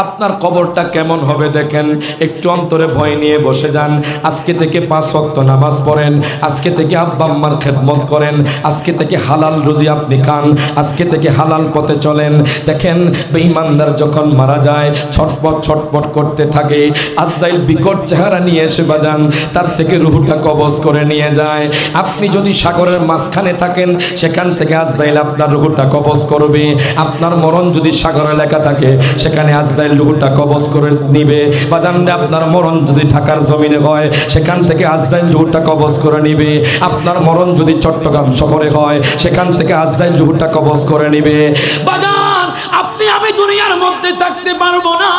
আপনার কবরটা কেমন হবে দেখেন। একটু অন্তরে ভয় নিয়ে বসে যান। আজকে থেকে 5 ওয়াক্ত নামাজ পড়েন, আজকে থেকে আব্বা আম্মার খেদমত করেন, আজকে থেকে হালাল রুজি আপনি খান, আজকে থেকে হালাল পথে চলেন। দেখেন বেঈমানদার যখন মারা যায় ছটপট ছটপট করতে থাকে, আজরাইল বিকট চেহারা নিয়ে এসে বাজান তার থেকে রূহটা কবজ করে নিয়ে যায়। আপনি যদি সাগরের মাঝখানে থাকেন, সেখান থেকে আজরাইল আপনার রূহটা কবজ করবে। আপনার মরণ যদি সাগরে লেখা থাকে, সেখানে আজরাইল রূহটা কবজ করে নিবে। বাজান আপনার মরণ যদি ঢাকার জমিনে হয়, সেখান থেকে আজরাইল রূহটা কবজ করে নিবে। আপনার মরণ যদি চট্টগ্রাম শহরে হয়, সেখান থেকে আজরাইল রূহটা কবজ করে নিবে। বাজান আপনি আমি দুনিয়ার মধ্যে থাকতে পারবো না।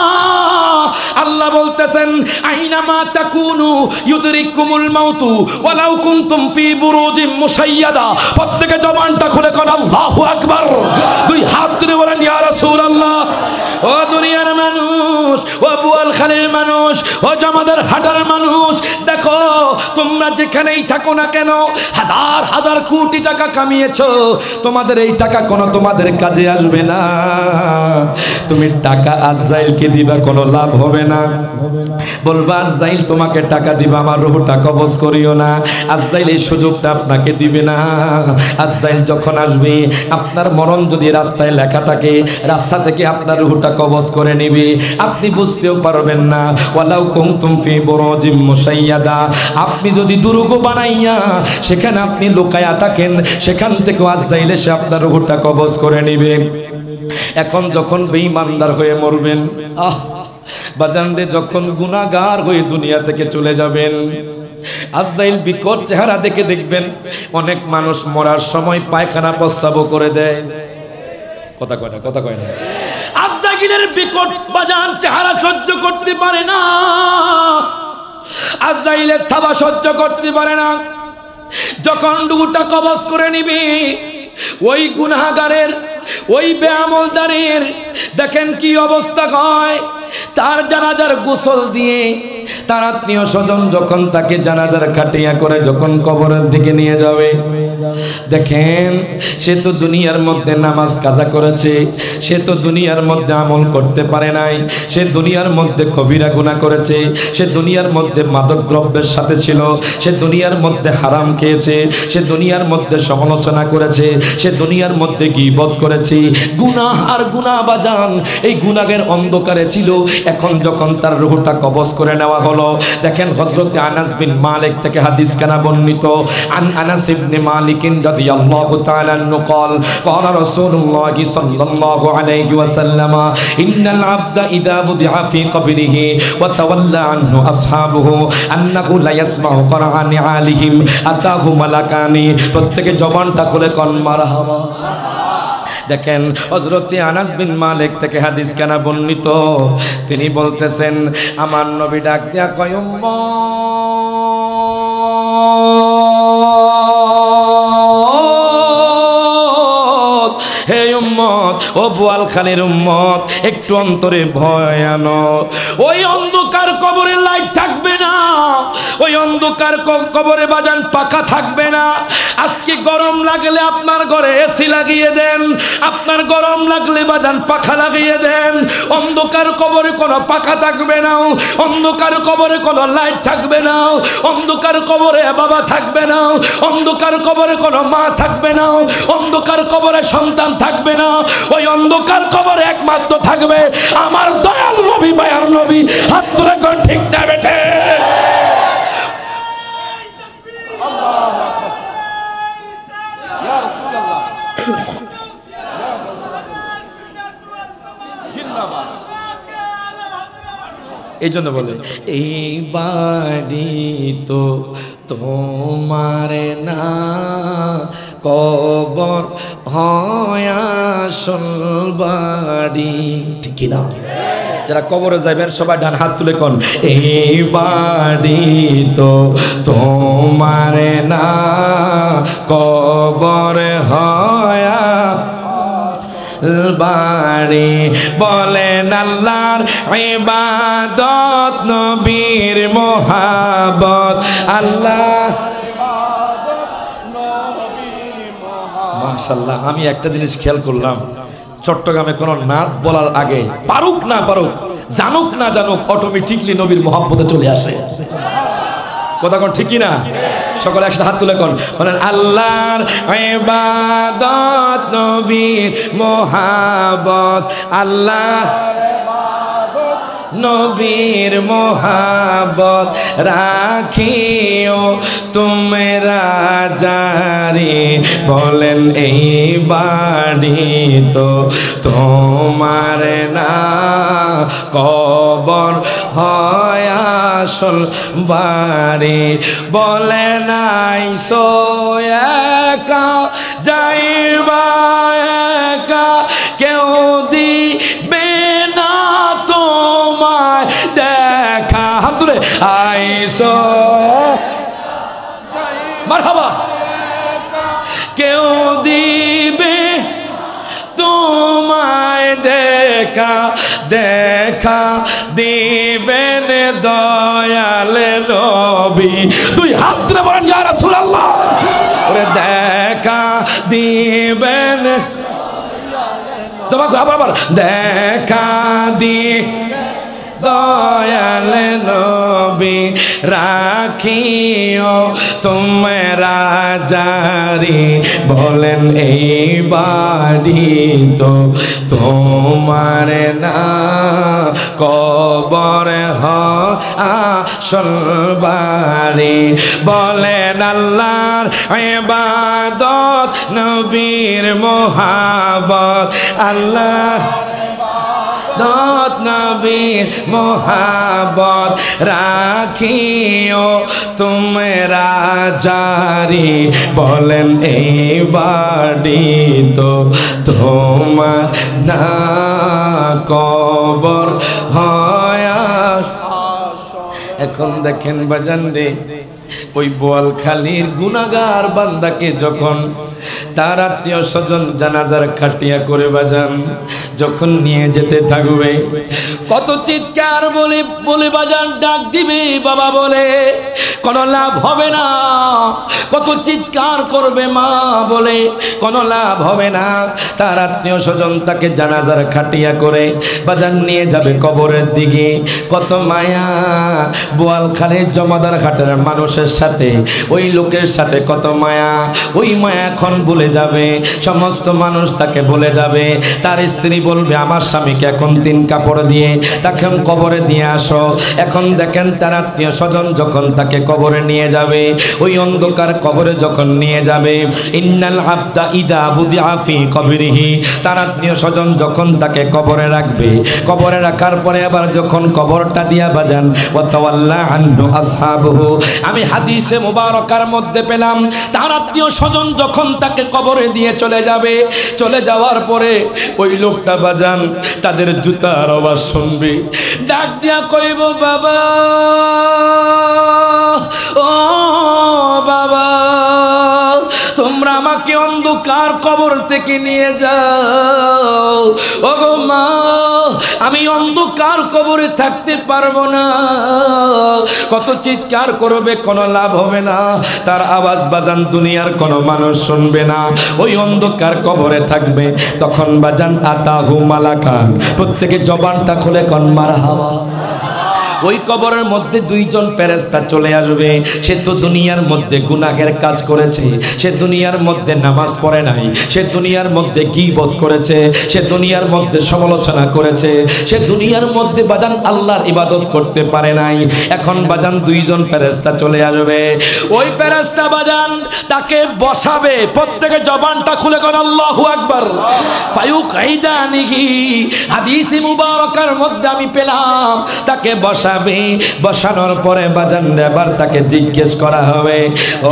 আল্লাহ বলতেছেন, আইনামা তাকুনু ইউদরিকুমুল মাউতু ওয়ালাউ কুনতুম ফি বুরুজিম মুশাইয়াদা। প্রত্যেকে জবানটা খুলে কোন আল্লাহু আকবার, দুই হাত তুলে বলেন ইয়া রাসূলুল্লাহ। ও দুনিয়ার মানুষ, ও বোয়ালখালীর মানুষ, ও জামাদার হাটার মানুষ, দেখো তোমরা যেখানেই থাকো না কেন, হাজার হাজার কোটি টাকা কামিয়েছো, তোমাদের এই টাকা কোনো তোমাদের কাজে আসবে না। তুমি টাকা আজরাইলকে দিবা, কোনো লাভ হবে না। বলবা আজরাইল তোমাকে টাকা দিবা, আমার রূহটা কবজ করিও না। আজরাইল এই সুযোগটা আপনাকে দিবে না। আজরাইল যখন আসবে, আপনার মরণ যদি রাস্তায় লেখা থাকে, রাস্তা থেকে আপনার রূহটা কবজ করে নিবে। আপনি বুঝতেও পারবেন না। ওয়ালাউ কুনতুম ফি বুরুজিম মুশাইয়াদা, আপনি যদি দুর্গ বানাইয়া সেখানে আপনি লুকায়া থাকেন, সেখান থেকে আজরাইল এসে আপনার রূহটা কবজ করে নিবে। এখন যখন বেঈমানদার হয়ে মরবেন, বাজানরে যখন গুনাহগার হয়ে দুনিয়া থেকে চলে যাবেন, আজরাইল বিকট চেহারা দেখে দেখবেন অনেক মানুষ মরার সময় পায়খানা প্রস্রাব করে দেয়। কথা কয় না, কথা কয় না। আজরাইলের বিকট বাজান চেহারা সহ্য করতে পারে না, আজরাইলের থাবা সহ্য করতে পারে না। যখন রূহটা কবজ করে নিবি, ওই গুনাহগারের, ওই বেআমলদারের দেখেন কি অবস্থা হয়। তার জানাজার গোসল দিয়ে তার আত্মীয় স্বজন যখন তাকে জানাজার খাটিয়া করে যখন কবরের দিকে নিয়ে যাবে, দেখেন সে তো দুনিয়ার মধ্যে নামাজ কাজা করেছে, সে তো দুনিয়ার মধ্যে আমল করতে পারে নাই, সে দুনিয়ার মধ্যে কবিরা গুনাহ করেছে, সে দুনিয়ার মধ্যে মাদক দ্রব্যের সাথে ছিল, সে দুনিয়ার মধ্যে হারাম খেয়েছে, সে দুনিয়ার মধ্যে সমালোচনা করেছে, সে দুনিয়ার মধ্যে গীবত করেছে। গুনাহ আর গুনাহ বাজান এই গুনাহের অন্ধকারে ছিল। এখন যখন তার রূহটা কবজ করে নেওয়া হলো, দেখেন হযরত আনাস বিন মালিক থেকে হাদিস কানা বর্ণিত, আন আনাস ইবনে মালিক রাদিয়াল্লাহু তাআলা আনহু قال قال رسول الله صلى الله عليه وسلم ان العبد اذا وضع في قبره وتولى عنه اصحابه انه لا يسمع قرآن عليهم اتاه ملكان। প্রত্যেকে জবানটা খুলে কোন মারহাবা। দেখেন হযরত আনাস বিন মালিক থেকে হাদিস কানা বর্ণিত, তিনি বলতেছেন আমার নবী ডাক দিয়া কয় হে উম্মত, ও বোয়ালখালীর উম্মত, একটু অন্তরে ভয় আনো। ওই অন্ধকার কবরে লাইট থাকবে না, ওই অন্ধকার কবরে বাজান পাখা থাকবে না। আজকে গরম লাগলে আপনার ঘরে এসি লাগিয়ে দেন, আপনার গরম লাগলে বাজান পাখা লাগিয়ে দেন। অন্ধকার কবরে কোনো পাখা থাকবে না, অন্ধকার কবরে কোনো লাইট থাকবে না, অন্ধকার কবরে বাবা থাকবে না, অন্ধকার কবরে কোনো মা থাকবে না, অন্ধকার কবরে সন্তান থাকবে না। ওই অন্ধকার কবরে একমাত্র থাকবে আমার দয়াল নবী, মায়ার নবী। হাত তুলে কোন ঠিক না বেঠে? এই জন্য বলে এই বাড়ি তো তোমার না, কবর হয় আসল বাড়ি। ঠিক কি না? যারা কবরে যাবেন সবাই ডান হাত তুলে কোন এই বাড়ি তো তোমার না, কবর হয় বাড়ি। বলেন আল্লাহর ইবাদত, নবীর মোহাব্বত, আল্লাহ মাশাআল্লাহ। আমি একটা জিনিস খেয়াল করলাম, চট্টগ্রামে কোনো নাত বলার আগে পারুক না পারুক, জানুক না জানুক, অটোমেটিকলি নবীর মোহাব্বতে চলে আসে। কথা কোন ঠিক না? সকলে একসাথে হাত তুলে কোন বলেন আল্লাহর ইবাদত, নবীর মোহাব্বত, আল্লাহ নবীর মোহাব্বত রাখিও তোমরা জারি। বলেন এই বাড়ি তো তোমার না, কবর হয় আসল বাড়ি। বলেন আইসো একা যাইবা একা, কেউ দিবে না তোমায় দেখা। হাত তুলে আইসো মারহাবা, কেউ দিবে তোমায় দেখা, দেখা দিবেন দয়াল নবী। দুই হাত তুলে বলেন ইয়া রাসূলুল্লাহ। ওরে দেখা দিবেন, জবাব আবার দেখা দি দয়াল নবী রাখিও তোমরা জারি। বলেন এই বাড়ি তো তোমার না, কবর হয় আসল বাড়ি। বলেন আল্লাহর ইবাদত, নবীর মোহাব্বত, আল্লাহ নবীর মোহাব্বত রাখিও তোমরা জারি। বলেন এই বাড়ি তো তোমার না, কবর হয়। এখন দেখেন বাজান রে, ওই বোয়ালখালীর গুনাহগার বান্দাকে যখন তার আত্মীয় স্বজন জানাজার খাটিয়া করে বাজান যখন নিয়ে যেতে থাকবে, কত চিৎকার বলে বলে বাজান ডাক দিবে বাবা বলে, কোনো লাভ হবে না। কত চিৎকার করবে মা বলে, কোনো লাভ হবে না। তার আত্মীয় স্বজন তাকে জানাজার খাটিয়া করে বাজান নিয়ে যাবে কবরের দিকে। কত মায়া বোয়ালখালীর জমাদার ঘাটের মানুষের সাথে, ওই লোকের সাথে কত মায়া। ওই মায়া এখন ভুলে যাবে, সমস্ত মানুষ তাকে ভুলে যাবে। তার স্ত্রী বলবে আমার স্বামীকে এখন 3 কাপড় দিয়ে তাকে কবরে দিয়ে আসো। এখন দেখেন তার আত্মীয় স্বজন যখন তাকে কবরে নিয়ে যাবে, ওই অন্ধকার কবরে যখন নিয়ে যাবে, ইন্নাল আবদা ইদা বুদিআ ফি কবরিহি, তার আত্মীয় স্বজন যখন তাকে কবরে রাখবে, কবরে রাখার পরে আবার যখন কবরটা দিয়া বাজান ওয়া তাওয়াল্লা আনহু আসহাবুহু, আমি হাদিসে মুবারকার মধ্যে পেলাম তার আত্মীয় স্বজন যখন তাকে কবরে দিয়ে চলে যাবে, চলে যাওয়ার পরে ওই লোকটা বাজান তাদের জুতার আওয়াজ শুনবে, ডাক দিয়া কইব বাবা ও বাবা, তোমরা আমাকে অন্ধকার কবর থেকে নিয়ে যাও। ও গো মা, আমি অন্ধকার কবরে থাকতে পারবো না। কত চিৎকার করবে, কোনো লাভ হবে না। তার আওয়াজ বাজান দুনিয়ার কোনো মানুষ শুনবে না, ওই অন্ধকার কবরে থাকবে। তখন বাজান আতাহু মালাকান, প্রত্যেকে জবানটা খুলে কোন মারহাবা। ওই কবরের মধ্যে 2 জন ফেরেশতা চলে আসবে। সে তো দুনিয়ার মধ্যে গুনাহের কাজ করেছে, সে দুনিয়ার মধ্যে নামাজ পড়ে নাই, সে দুনিয়ার মধ্যে গীবত করেছে, সে দুনিয়ার মধ্যে সমালোচনা করেছে, সে দুনিয়ার মধ্যে বাজান আল্লাহর ইবাদত করতে পারে নাই। এখন বাজান 2 জন ফেরেশতা চলে আসবে। ওই ফেরেশতা বাজান তাকে বসাবে, প্রত্যেকে জবানটা খুলে কোন আল্লাহু আকবার। ফায়ুকাইদানিহি, হাদিসে মুবারকার মধ্যে আমি পেলাম তাকে বসানোর পরে বাজান এবার তাকে জিজ্ঞেস করা হবে,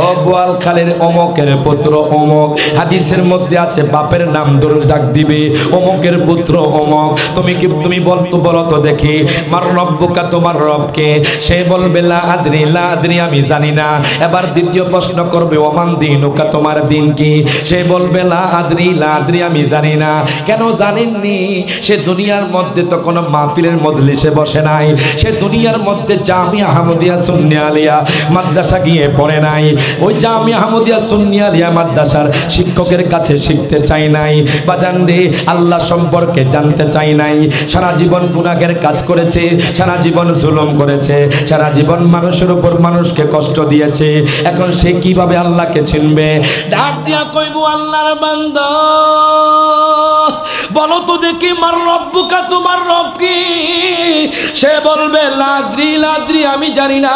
ও বোয়ালখালীর অমকের পুত্র অমক, হাদিসের মধ্যে আছে বাপের নাম ধরে ডাক দিবে, অমকের পুত্র অমক, তুমি বলো তো দেখি মার রব্বুকা, তোমার রবকে? সে বলবে লা আদরি, আমি জানি না। এবার দ্বিতীয় প্রশ্ন করবে ওমান দিনুকা, তোমার দিন কি? সে বলবে লা আদরি, আমি জানি না। কেন জানেননি? সে দুনিয়ার মধ্যে তো কোনো মাহফিলের মজলিসে বসে নাই, সে দুনিয়ার মধ্যে জামিয়া আহমদিয়া সুন্নি আলিয়া মাদ্রাসা গিয়ে পড়ে নাই, ওই জামিয়া আহমদিয়া সুন্নি আলিয়া মাদ্রাসার শিক্ষকের কাছে শিখতে চাই নাই, বাজান রে আল্লাহ সম্পর্কে জানতে চাই নাই। সারা জীবন গুনাহের কাজ করেছে, সারা জীবন জুলুম করেছে, সারা জীবন মানুষের উপর মানুষকে কষ্ট দিয়েছে। এখন সে কিভাবে আল্লাহকে চিনবে? ডাক দিয়া কইব আল্লাহর বান্দা, বলো তো দেখি মার রব্বুকা, তোমার রব কি? সে বলবে লাদ্রি, আমি জানি না।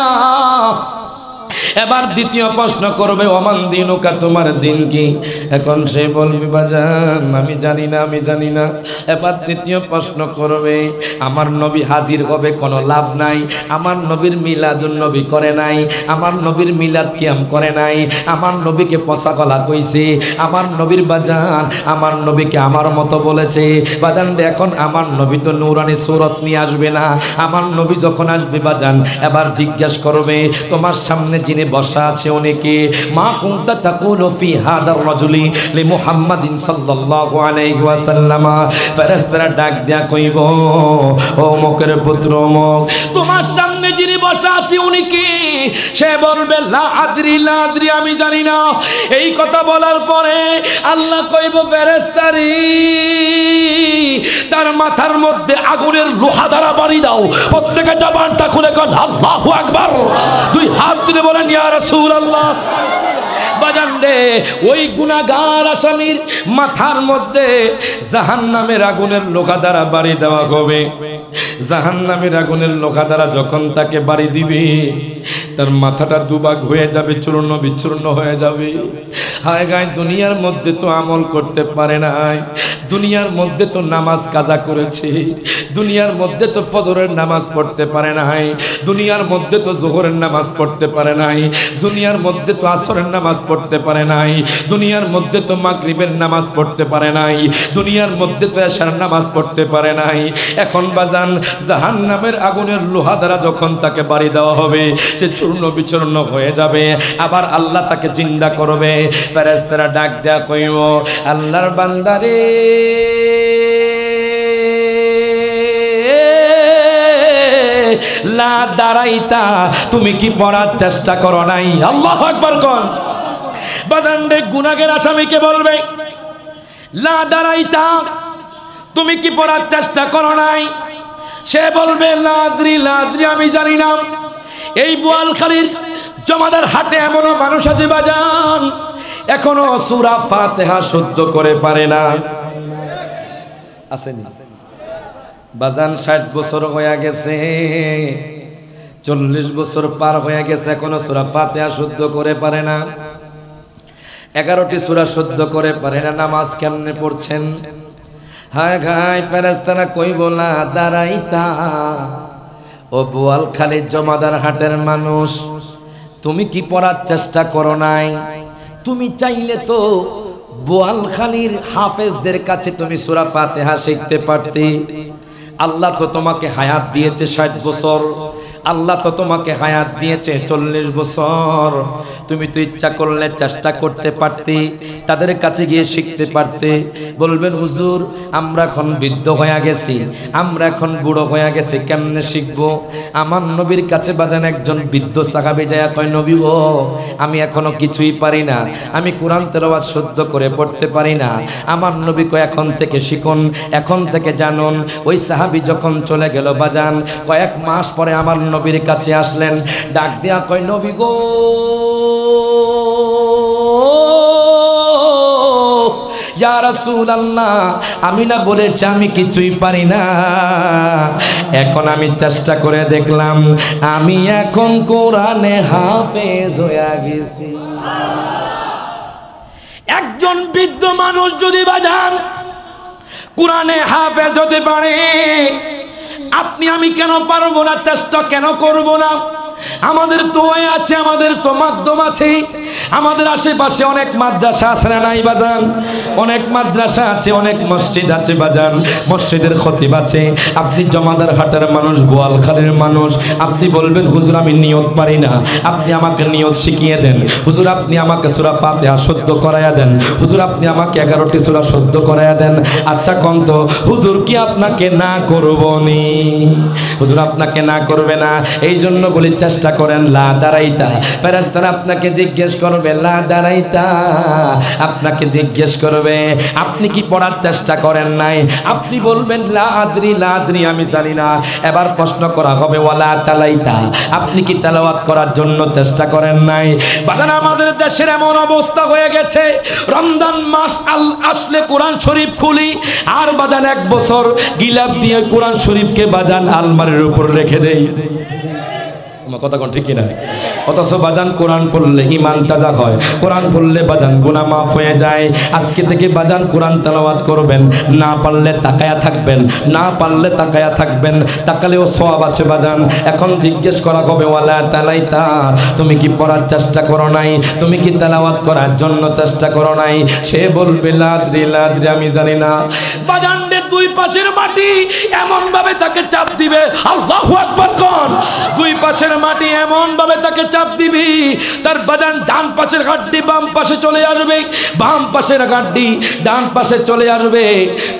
এবার দ্বিতীয় প্রশ্ন করবে ওমান দিনুকা, তোমার দিন কি? এখন সে বলবে বাজান আমি জানি না। এবার তৃতীয় প্রশ্ন করবে, আমার নবী হাজির হবে, কোনো লাভ নাই। আমার নবীর মিলাদুন নবী করে নাই, আমার নবীর মিলাদ কিয়াম করে নাই, আমার নবীকে পচা গলা কইছে, আমার নবীর বাজান আমার নবীকে আমার মতো বলেছে। বাজান এখন আমার নবী তো নূরানি সূরত নিয়ে আসবে না। আমার নবী যখন আসবে বাজান এবার জিজ্ঞাসা করবে, তোমার সামনে যিনি বসা আছে অনেকে, মা কুনতা তাকুলু ফি হাদার রাজুলি লি মুহাম্মাদিন সাল্লাল্লাহু আলাইহি ওয়াসাল্লাম। ফেরেশতারা ডাক দেয়া কইব, ও মুকের পুত্র মুক, তোমার সামনে যিনি বসা আছে উনি কি? সে বলবে লা আদরি, আমি জানি না। এই কথা বলার পরে আল্লাহ কইব ফেরেশতারি তার মাথার মধ্যে আগুনের লোহা দ্বারা বাড়ি দাও। প্রত্যেকে জবানটা খুলে কোন আল্লাহু আকবার। 2 হাত তুলে বলেন ইয়া রাসূলুল্লাহ। বাজান রে ওই গুনাহগার আসামির মাথার মধ্যে জাহান্নামের আগুনের লোহা দ্বারা বাড়ি দেওয়া হবে। জাহান্নামের আগুনের লোহা দ্বারা যখন তাকে বাড়ি দিবে তার মাথাটা দুভাগ হয়ে যাবে, চূর্ণ বিচূর্ণ হয়ে যাবে। হায় গায় দুনিয়ার মধ্যে তো আমল করতে পারে নাই, দুনিয়ার মধ্যে তো নামাজ কাজা করেছে, দুনিয়ার মধ্যে তো ফজরের নামাজ পড়তে পারে নাই, দুনিয়ার মধ্যে তো যোহরের নামাজ পড়তে পারে নাই, দুনিয়ার মধ্যে তো আসরের নামাজ পড়তে পারে নাই, দুনিয়ার মধ্যে তো মাগরিবের নামাজ পড়তে পারে নাই, দুনিয়ার মধ্যে তো এশার নামাজ পড়তে পারে নাই। এখন বাজান জাহান্নামের আগুনের লোহা দ্বারা যখন তাকে বাড়ি দেওয়া হবে, সে চূর্ণ বিচূর্ণ হয়ে যাবে, আবার আল্লাহ তাকে জিন্দা করবে। ফেরেশতারা ডাক দেয়া কইব, আল্লাহর বান্দারে লা দাঁড়াইতা, তুমি কি পড়ার চেষ্টা করো নাই? আল্লাহু আকবার কোন বাজান রে, গুনাহের আসামিকে বলবে লা দাঁড়াইতা, তুমি কি পড়ার চেষ্টা করো নাই? সে বলবে লাদ্রি লাদ্রি, আমি জানি না। এই বোয়ালখালীর জমাদার হাটে এমনও মানুষ আছে বাজান, এখনো সূরা ফাতিহা শুদ্ধ করে পারে না। আসেনি বাজান, 60 বছর হয়ে গেছে, 40 বছর পার হয়ে গেছে, এখনো সূরা ফাতিহা শুদ্ধ করে পারে না। 11টি সূরা শুদ্ধ করে পারে না। নামাজ কেমনে পড়ছেন? হায় হায়, ফেরেশতারা কইব লা দাঁড়াইতা, ও বোয়ালখালীর জমাদার হাটের মানুষ, তুমি কি পড়ার চেষ্টা করো নাই? তুমি চাইলে তো বোয়ালখালীর হাফেজদের কাছে তুমি সূরা ফাতিহা শিখতে পারতে। আল্লাহ তো তোমাকে হায়াত দিয়েছে 60 বছর, আল্লাহ তো তোমাকে হায়াত দিয়েছে 40 বছর, তুমি তো ইচ্ছা করলে চেষ্টা করতে পারতে, তাদের কাছে গিয়ে শিখতে পারতে। বলবেন হুজুর, আমরা এখন বৃদ্ধ হয়ে গেছি, আমরা এখন বুড়ো হয়ে গেছি, কেমনে শিখবো? আমার নবীর কাছে বাজান একজন বৃদ্ধ সাহাবী যায় কয়, নবী গো, আমি এখনো কিছুই পারি না, আমি কোরআন তেলাওয়াত শুদ্ধ করে পড়তে পারি না। আমার নবী কয়, এখন থেকে শিখুন, এখন থেকে জানুন। ওই সাহাবী যখন চলে গেল বাজান, কয়েক মাস পরে আমার নবীর কাছে আসলেন, ডাক দিয়া কয়, নবী গো, ইয়া রাসূলুল্লাহ, আমি না বলেছি আমি কিছুই পারি না, এখন আমি চেষ্টা করে দেখলাম, আমি এখন কোরআনে হাফেজ হয়ে গেছি। একজন বৃদ্ধ মানুষ যদি বাজান কোরআনে হাফেজ হতে পারে, আপনি আমি কেন পারবো না? চেষ্টা কেন করব না? আমাদের তো আছে, আমাদের তো মাধ্যম আছে, আমাদের আশেপাশে অনেক মাদ্রাসা আছে না নাই বাজান? অনেক মাদ্রাসা আছে, অনেক মসজিদ আছে বাজান, মসজিদের খতিব আছে। আপনি জমাদার হাটের মানুষ, বোয়ালখালীর মানুষ, আপনি বলবেন হুজুর আমি নিয়ত পারি না, আপনি আমাকে নিয়ত শিখিয়ে দেন। হুজুর আপনি আমাকে সূরা ফাতিহা শুদ্ধ করাইয়া দেন। হুজুর আপনি আমাকে 11টি সূরা শুদ্ধ করাইয়া দেন। আচ্ছা কোন তো হুজুর কি আপনাকে না করবনি? হুজুর আপনাকে না করবে না, এই জন্য বলি চেষ্টা করেন লা দাঁড়াইতা। ফেরেশতারা আপনাকে জিজ্ঞেস করবে লা দাঁড়াইতা, আপনাকে জিজ্ঞেস করবে আপনি কি পড়ার চেষ্টা করেন নাই? আপনি বলবেন লা আদরি লা আদরি, আমি জানি না। এবার প্রশ্ন করা হবে ওয়ালা তালাইতা, আপনি কি তেলাওয়াত করার জন্য চেষ্টা করেন নাই? বাজান আমাদের দেশের এমন অবস্থা হয়ে গেছে, রমজান মাস আসলে কোরআন শরীফ খুলি, আর বাজান 1 বছর গিলাপ দিয়ে কোরআন শরীফকে বাজান আলমারির উপর রেখে দেই। কথা কোন ঠিক কিনা? অথচ বাজান কোরআন পড়লে ঈমান তাজা হয়, কোরআন পড়লে বাজান গুনাহ মাফ হয়ে যায়। আজকে থেকে বাজান কোরআন তেলাওয়াত করবেন, না পারলে তাকায়া থাকবেন, না পারলে তাকায়া থাকবেন, তাকালেও সওয়াব আছে বাজান। এখন জিজ্ঞেস করা হবে ওয়ালা তালাইতা, তুমি কি পড়ার চেষ্টা করো নাই? তুমি কি তেলাওয়াত করার জন্য চেষ্টা করো নাই? সে বলবে লাদ্রি লাদ্রি, আমি জানি না। বাজান রে, দুই পাশের মাটি এমন ভাবে তাকে চাপ দিবে, আল্লাহু আকবার কোন, দুই পাশের মাটি এমন ভাবে তাকে চাপ দিবি, তার বাজান ডান পাশের হাড্ডি বাম পাশে চলে আসবে, বাম পাশের হাড্ডি ডান পাশে চলে আসবে,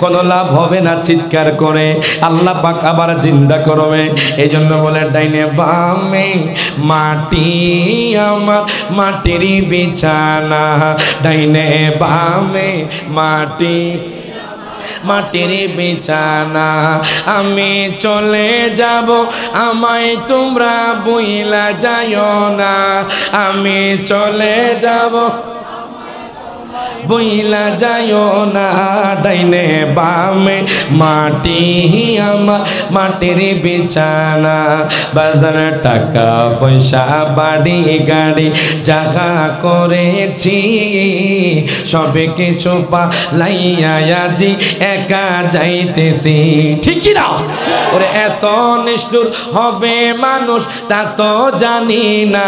কোনো লাভ হবে না। চিৎকার করে আল্লাহ পাক আবার জিন্দা করবে। এই জন্য বলে ডাইনে বামে মাটি আমার মাটির বিছানা, ডাইনে বামে মাটি মাটির বিছানা, আমি চলে যাব আমায় তোমরা বইলা যাইও না, আমি চলে যাব বইলা যাইও না ডাইনে বামে মাটি আমার মাটির বিছানা বাজার টাকা পয়সা বাড়ি গাড়ি জাগা করেছি সবে কিছু পালাইয়া আজি একা যাইতেছি ঠিক কি না ওরে এত নিষ্ঠুর হবে মানুষ তা তো জানি না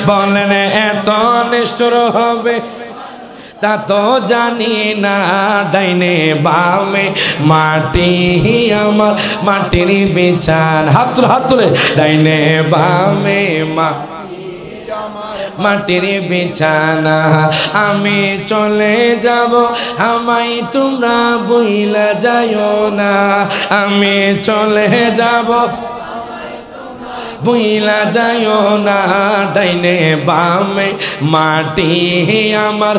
বলেন এত নিষ্ঠুর হবে তা তো জানি না ডাইনে বামে মাটি আমার মাটির বিছানা হাত তুলে ডাইনে বামে মাটির বিছানা আমি চলে যাব আমায় তোমরা বইলা যাইও না আমি চলে যাব বইলা যাইও না ডাইনে বামে মাটি আমার।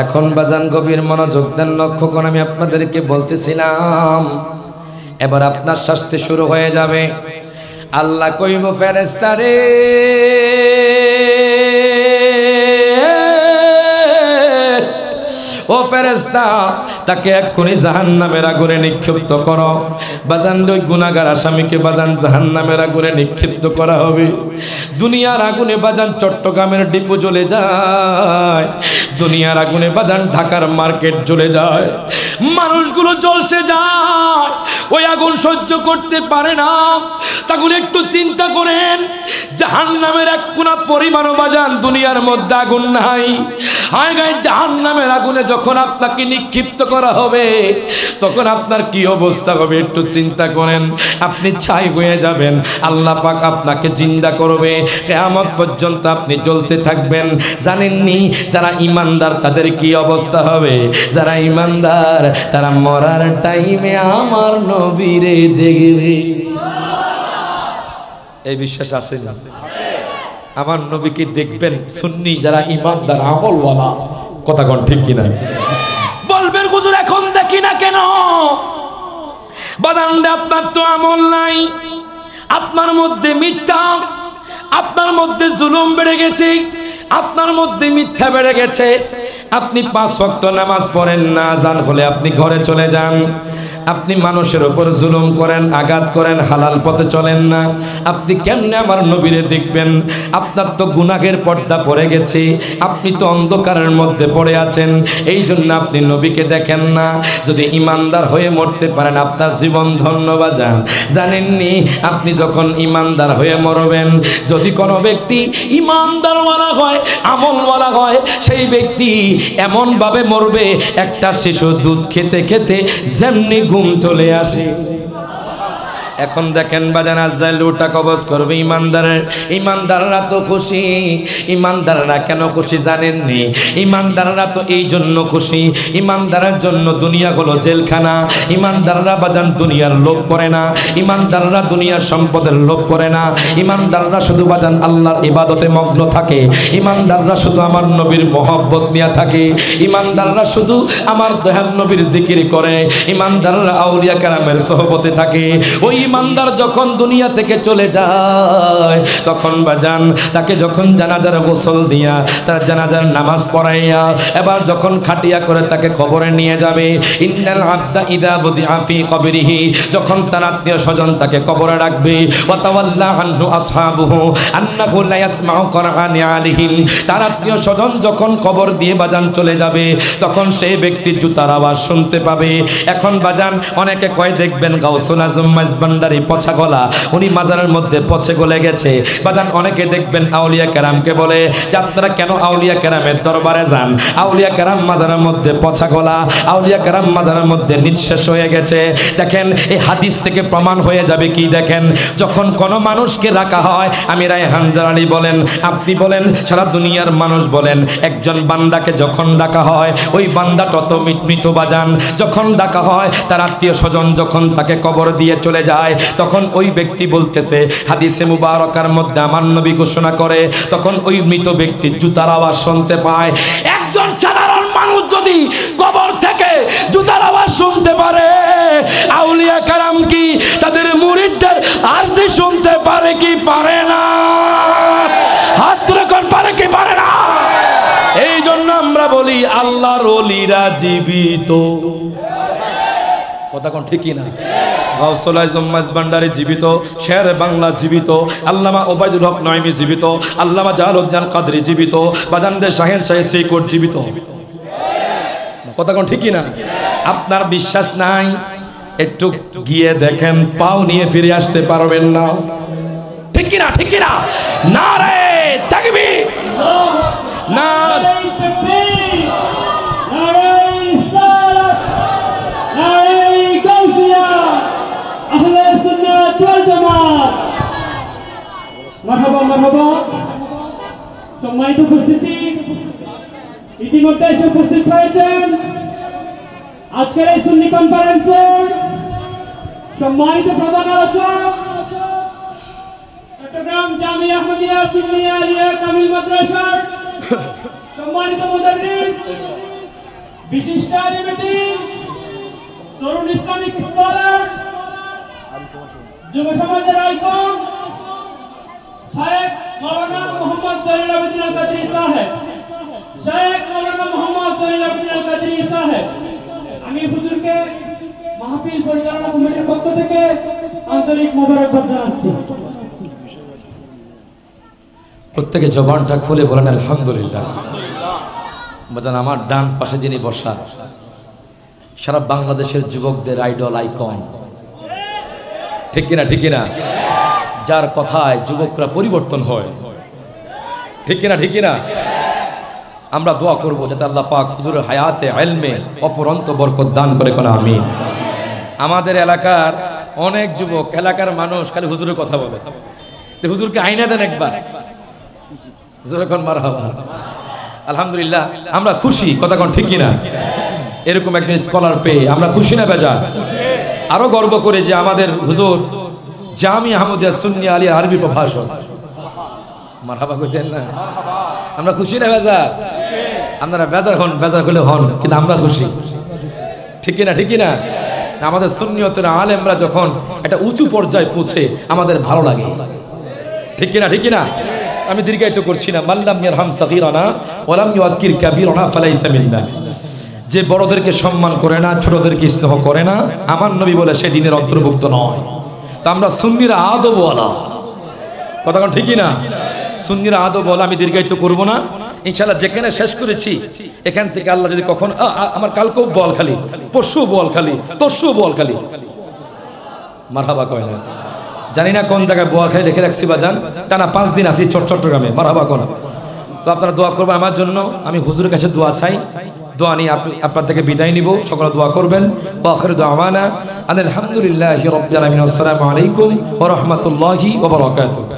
এখন বাজান গভীর মনোযোগ দেন লক্ষ্য করে আমি আপনাদেরকে বলতেছিলাম এবার আপনার শাস্তি শুরু হয়ে যাবে। আল্লাহ কইব ফেরেশতারে ও ফেরেশতা তাকে এক্ষুনি জাহান্নামের আগুনে নিক্ষিপ্ত করো। বাজান ওই গুনাহগার আসামিকে বাজান জাহান্নামের আগুনে নিক্ষিপ্ত করা হবে। দুনিয়ার আগুনে বাজান চট্টগ্রামের ডিপো জ্বলে যায়, দুনিয়ার আগুনে বাজান ঢাকার মার্কেট জ্বলে যায়, মানুষগুলো জ্বলসে যায়, ওই আগুন সহ্য করতে পারে না। তখন একটু চিন্তা করেন জাহান্নামের এক কোনা পরিমাণও বাজান দুনিয়ার মধ্যে আগুন নাই। হায় গায়ে জাহান্নামের আগুনে যখন আপনাকে নিক্ষিপ্ত করা হবে তখন আপনার কি অবস্থা হবে একটু চিন্তা করেন। আপনি ছাই হয়ে যাবেন, আল্লাহ পাক আপনাকে জিন্দা করবে, কিয়ামত পর্যন্ত আপনি জ্বলতে থাকবেন। জানেননি যারা ঈমানদার তাদের কি অবস্থা হবে? যারা ঈমানদার তারা মরার টাইমে আমার নবীরে দেখবে। এই বিশ্বাস আছে না? আমার নবীকে দেখবেন সুন্নি যারা ঈমানদার আমলওয়ালা। কথা কোন ঠিক কিনা? বলবেন হুজুর এখন দেখি না কেন? বাজানটা আপনার তো আমল নাই, আপনার মধ্যে মিথ্যা, আপনার মধ্যে জুলুম বেড়ে গেছে, আপনার মধ্যে মিথ্যা বেড়ে গেছে। আপনি 5 ওয়াক্ত নামাজ পড়েন না, আযান হলে আপনি ঘরে চলে যান। আপনি মানুষের উপর জুলুম করেন, আঘাত করেন, হালাল পথে চলেন না। আপনি কেমনে আমার নবীরে দেখবেন? আপনার তো গুনাহের পর্দা পড়ে গেছে, আপনি তো অন্ধকারের মধ্যে পড়ে আছেন, এই জন্য আপনি নবীকে দেখেন না। যদি ঈমানদার হয়ে মরতে পারেন আপনার জীবন ধন্য বাজান। জানেননি আপনি যখন ঈমানদার হয়ে মরবেন, যদি কোনো ব্যক্তি ঈমানদারওয়ালা হয়, আমলওয়ালা হয়, সেই ব্যক্তি এমনভাবে মরবে একটা শিশু দুধ খেতে খেতে যেমনি ঘুম চলে আসে। এখন দেখেন বাজান আজরাইল ওটা কবজ করবে ঈমানদারের। ঈমানদাররা তো খুশি। ঈমানদাররা কেন খুশি জানেননি? ঈমানদাররা তো এই জন্য খুশি, ঈমানদারের জন্য দুনিয়া হলো জেলখানা। ঈমানদাররা বাজান দুনিয়ার লোভ করে না, ঈমানদাররা দুনিয়ার সম্পদের লোভ করে না, ঈমানদাররা শুধু বাজান আল্লাহর ইবাদতে মগ্ন থাকে, ঈমানদাররা শুধু আমার নবীর মহব্বত নিয়ে থাকে, ঈমানদাররা শুধু আমার দয়াল নবীর জিকির করে, ঈমানদাররা আউলিয়া কেরামের সোহবতে থাকে। ওই ঈমানদার যখন দুনিয়া থেকে চলে যায় তখন বাজান তাকে যখন জানাজার গোসল দিয়া তার জানাজার নামাজ পড়াইয়া এবার যখন খাটিয়া করে তাকে কবরে নিয়ে যাবে, ইন্নাল আবদা ইদা বুদিআ ফি কবরিহি, যখন তার আত্মীয় স্বজন তাকে কবরে রাখবে, ওয়া তাওয়াল্লা আনহু আসহাবুহু আন্নাহু লা ইয়াসমাউ কুরআনি আলাইহিম, তার আত্মীয় স্বজন যখন কবর দিয়ে বাজান চলে যাবে তখন সেই ব্যক্তি জুতার আওয়াজ শুনতে পাবে। এখন বাজান অনেকে কয় দেখবেন গাউসুল আজম মাঝবান্ডারি পচা গলা, উনি মাজারের মধ্যে পচে গলে গেছে। বাজান অনেকে দেখবেন আউলিয়া কেরামকে বলে যে আপনারা কেন আউলিয়া কেরামের দরবারে যান? আউলিয়া কেরাম মাজারের মধ্যে পচা গলা, আউলিয়া কেরাম মাজারের মধ্যে নিঃশেষ হয়ে গেছে। দেখেন এই হাদিস থেকে প্রমাণ হয়ে যাবে কি? দেখেন যখন কোনো মানুষকে রাখা হয়, আমি রায়হান জালালী বলেন, আপনি বলেন, সারা দুনিয়ার মানুষ বলেন, একজন বান্দাকে যখন ডাকা হয় ওই বান্দা তত মৃত বাজান। যখন ডাকা হয় তার আত্মীয় স্বজন যখন তাকে কবর দিয়ে চলে যায় তখন ওই ব্যক্তি বলতেছে, হাদিসে মুবারকার মধ্যে আমার নবী ঘোষণা করে, তখন ওই মৃত ব্যক্তি জুতার আওয়াজ শুনতে পায়। একজন সাধারণ মানুষ যদি কবর থেকে জুতার আওয়াজ শুনতে পারে, আউলিয়া কেরাম কি তাদের মুরিদদের আরজি শুনতে পারে কি পারে না? হাত তুলে কোন পারে কি পারে না? এই জন্য বলি আল্লাহর ওলিরা জীবিত। কথা কোন ঠিকই না? গাউসুল আজম মাঝভান্ডারী জীবিত, শের বাংলা জীবিত, আল্লামা ওবায়দুল হক নয়মি জীবিত, আল্লামা জালালউদ্দিন কাদরী জীবিত, বাজানদের শাহেন শাহেদ শ্রীকোট জীবিত। কথা কোন ঠিকই না? আপনার বিশ্বাস নাই, একটু গিয়ে দেখেন, পাও নিয়ে ফিরে আসতে পারবেন না। ঠিক কি না? ঠিক কি না? নারে তাকবীর, নারে তাকবীর, নারে রিসালাত, নারে গাউসিয়া, আহলে সুন্নাত ওয়াল জামাত। মারহাবা মারহাবা। সম্মানিত উপস্থিতি, ইতিমধ্যে এসে উপস্থিত হয়েছেন আজকের এই সুন্নি কনফারেন্সের সম্মানিত প্রধান আলোচক, চট্টগ্রাম জামিয়া আহমদিয়া সুন্নিয়া আলিয়া কামিল মাদ্রাসার সম্মানিত মুদাররিস, বিশিষ্ট আলিম, তরুণ ইসলামিক স্কলার, যুব সমাজের আইকন শায়েখ মাওলানা মোহাম্মদ জলিল আবেদিন আল কাদরি সাহেব, শায়েখ মাওলানা মোহাম্মদ জলিল আবেদিন আল কাদরি সাহেব, আমি হুজুরকে মাহফিল পরিচালনা কমিটির পক্ষ থেকে আন্তরিক মোবারকবাদ জানাচ্ছি। প্রত্যেকে জবানটা খুলে বলেন আলহামদুলিল্লাহ। বাজান, আমার ডান পাশে যিনি বসা, সারা বাংলাদেশের যুবকদের আইডল, আইকন, ঠিক কিনা? ঠিক কিনা? যার কথায় যুবকরা পরিবর্তন হয়, ঠিক কিনা? ঠিক কিনা? আমরা দোয়া করব যাতে আল্লাহ পাক হুজুরের হায়াতে ইলমে অফুরন্ত বরকত দান করে, কোন আমিন। আমাদের এলাকার অনেক যুবক, এলাকার মানুষ খালি হুজুরের কথা বলে, হুজুরকে আইনা দেন একবার, হুজুর এখন মারহাবা। আলহামদুলিল্লাহ, আমরা খুশি, কথা কোন ঠিক কিনা? এরকম একজন স্কলার পেয়ে আমরা খুশি না বেজার? আরো গর্ব করে যে আমাদের হুজুর জামিয়া আহমদিয়া সুন্নি আলিয়া আরবি প্রভাষক, মারহাবা কইতেন না? আমরা খুশি না বেজার? আপনারা বেজার হন, বেজার হলে হন, কিন্তু আমরা খুশি, ঠিক কিনা? ঠিক কিনা? আমাদের সুন্নিয়তের আলেমরা যখন একটা উঁচু পর্যায়ে পৌঁছে আমাদের ভালো লাগে, ঠিক কিনা? ঠিক কিনা? আমি দীর্ঘায়িত করছি না। মাল্লাম ইয়ারহাম সাগীরানা ওয়া লাম ইউআক্কির কাবীরানা ফালাইসা মিন্না। যে বড়দেরকে সম্মান করে না, ছোটদেরকে স্নেহ করে না, আমার নবী বলে সে দিনের অন্তর্ভুক্ত নয়। তা আমরা সুন্নিরা আদবওয়ালা, কথা কোন ঠিকই না? সুন্নিরা আদবওয়ালা। আমি দীর্ঘায়িত করব না, ইনশাআল্লাহ যেখানে শেষ করেছি এখান থেকে আল্লাহ যদি কখন আমার কালকেও বল খালি, পরশুও বল খালি, তরশুও বল খালি, মারহাবা কয় না? জানি না কোন জায়গায় বোয়াল খালি রেখে রাখছি বাজান, টানা 5 দিন আছি চট্টগ্রামে, মারহাবা কোন? তো আপনারা দোয়া করবেন আমার জন্য। আমি হুজুরের কাছে দোয়া চাই, দোয়া নিয়ে আপনার থেকে বিদায় নিব। সকলে দোয়া করবেন। ওয়া আখিরু দাওয়ানা আলহামদুলিল্লাহি রাব্বিল আলামিন। আসসালামু আলাইকুম ওয়া রাহমাতুল্লাহি ওয়া বারাকাতুহু।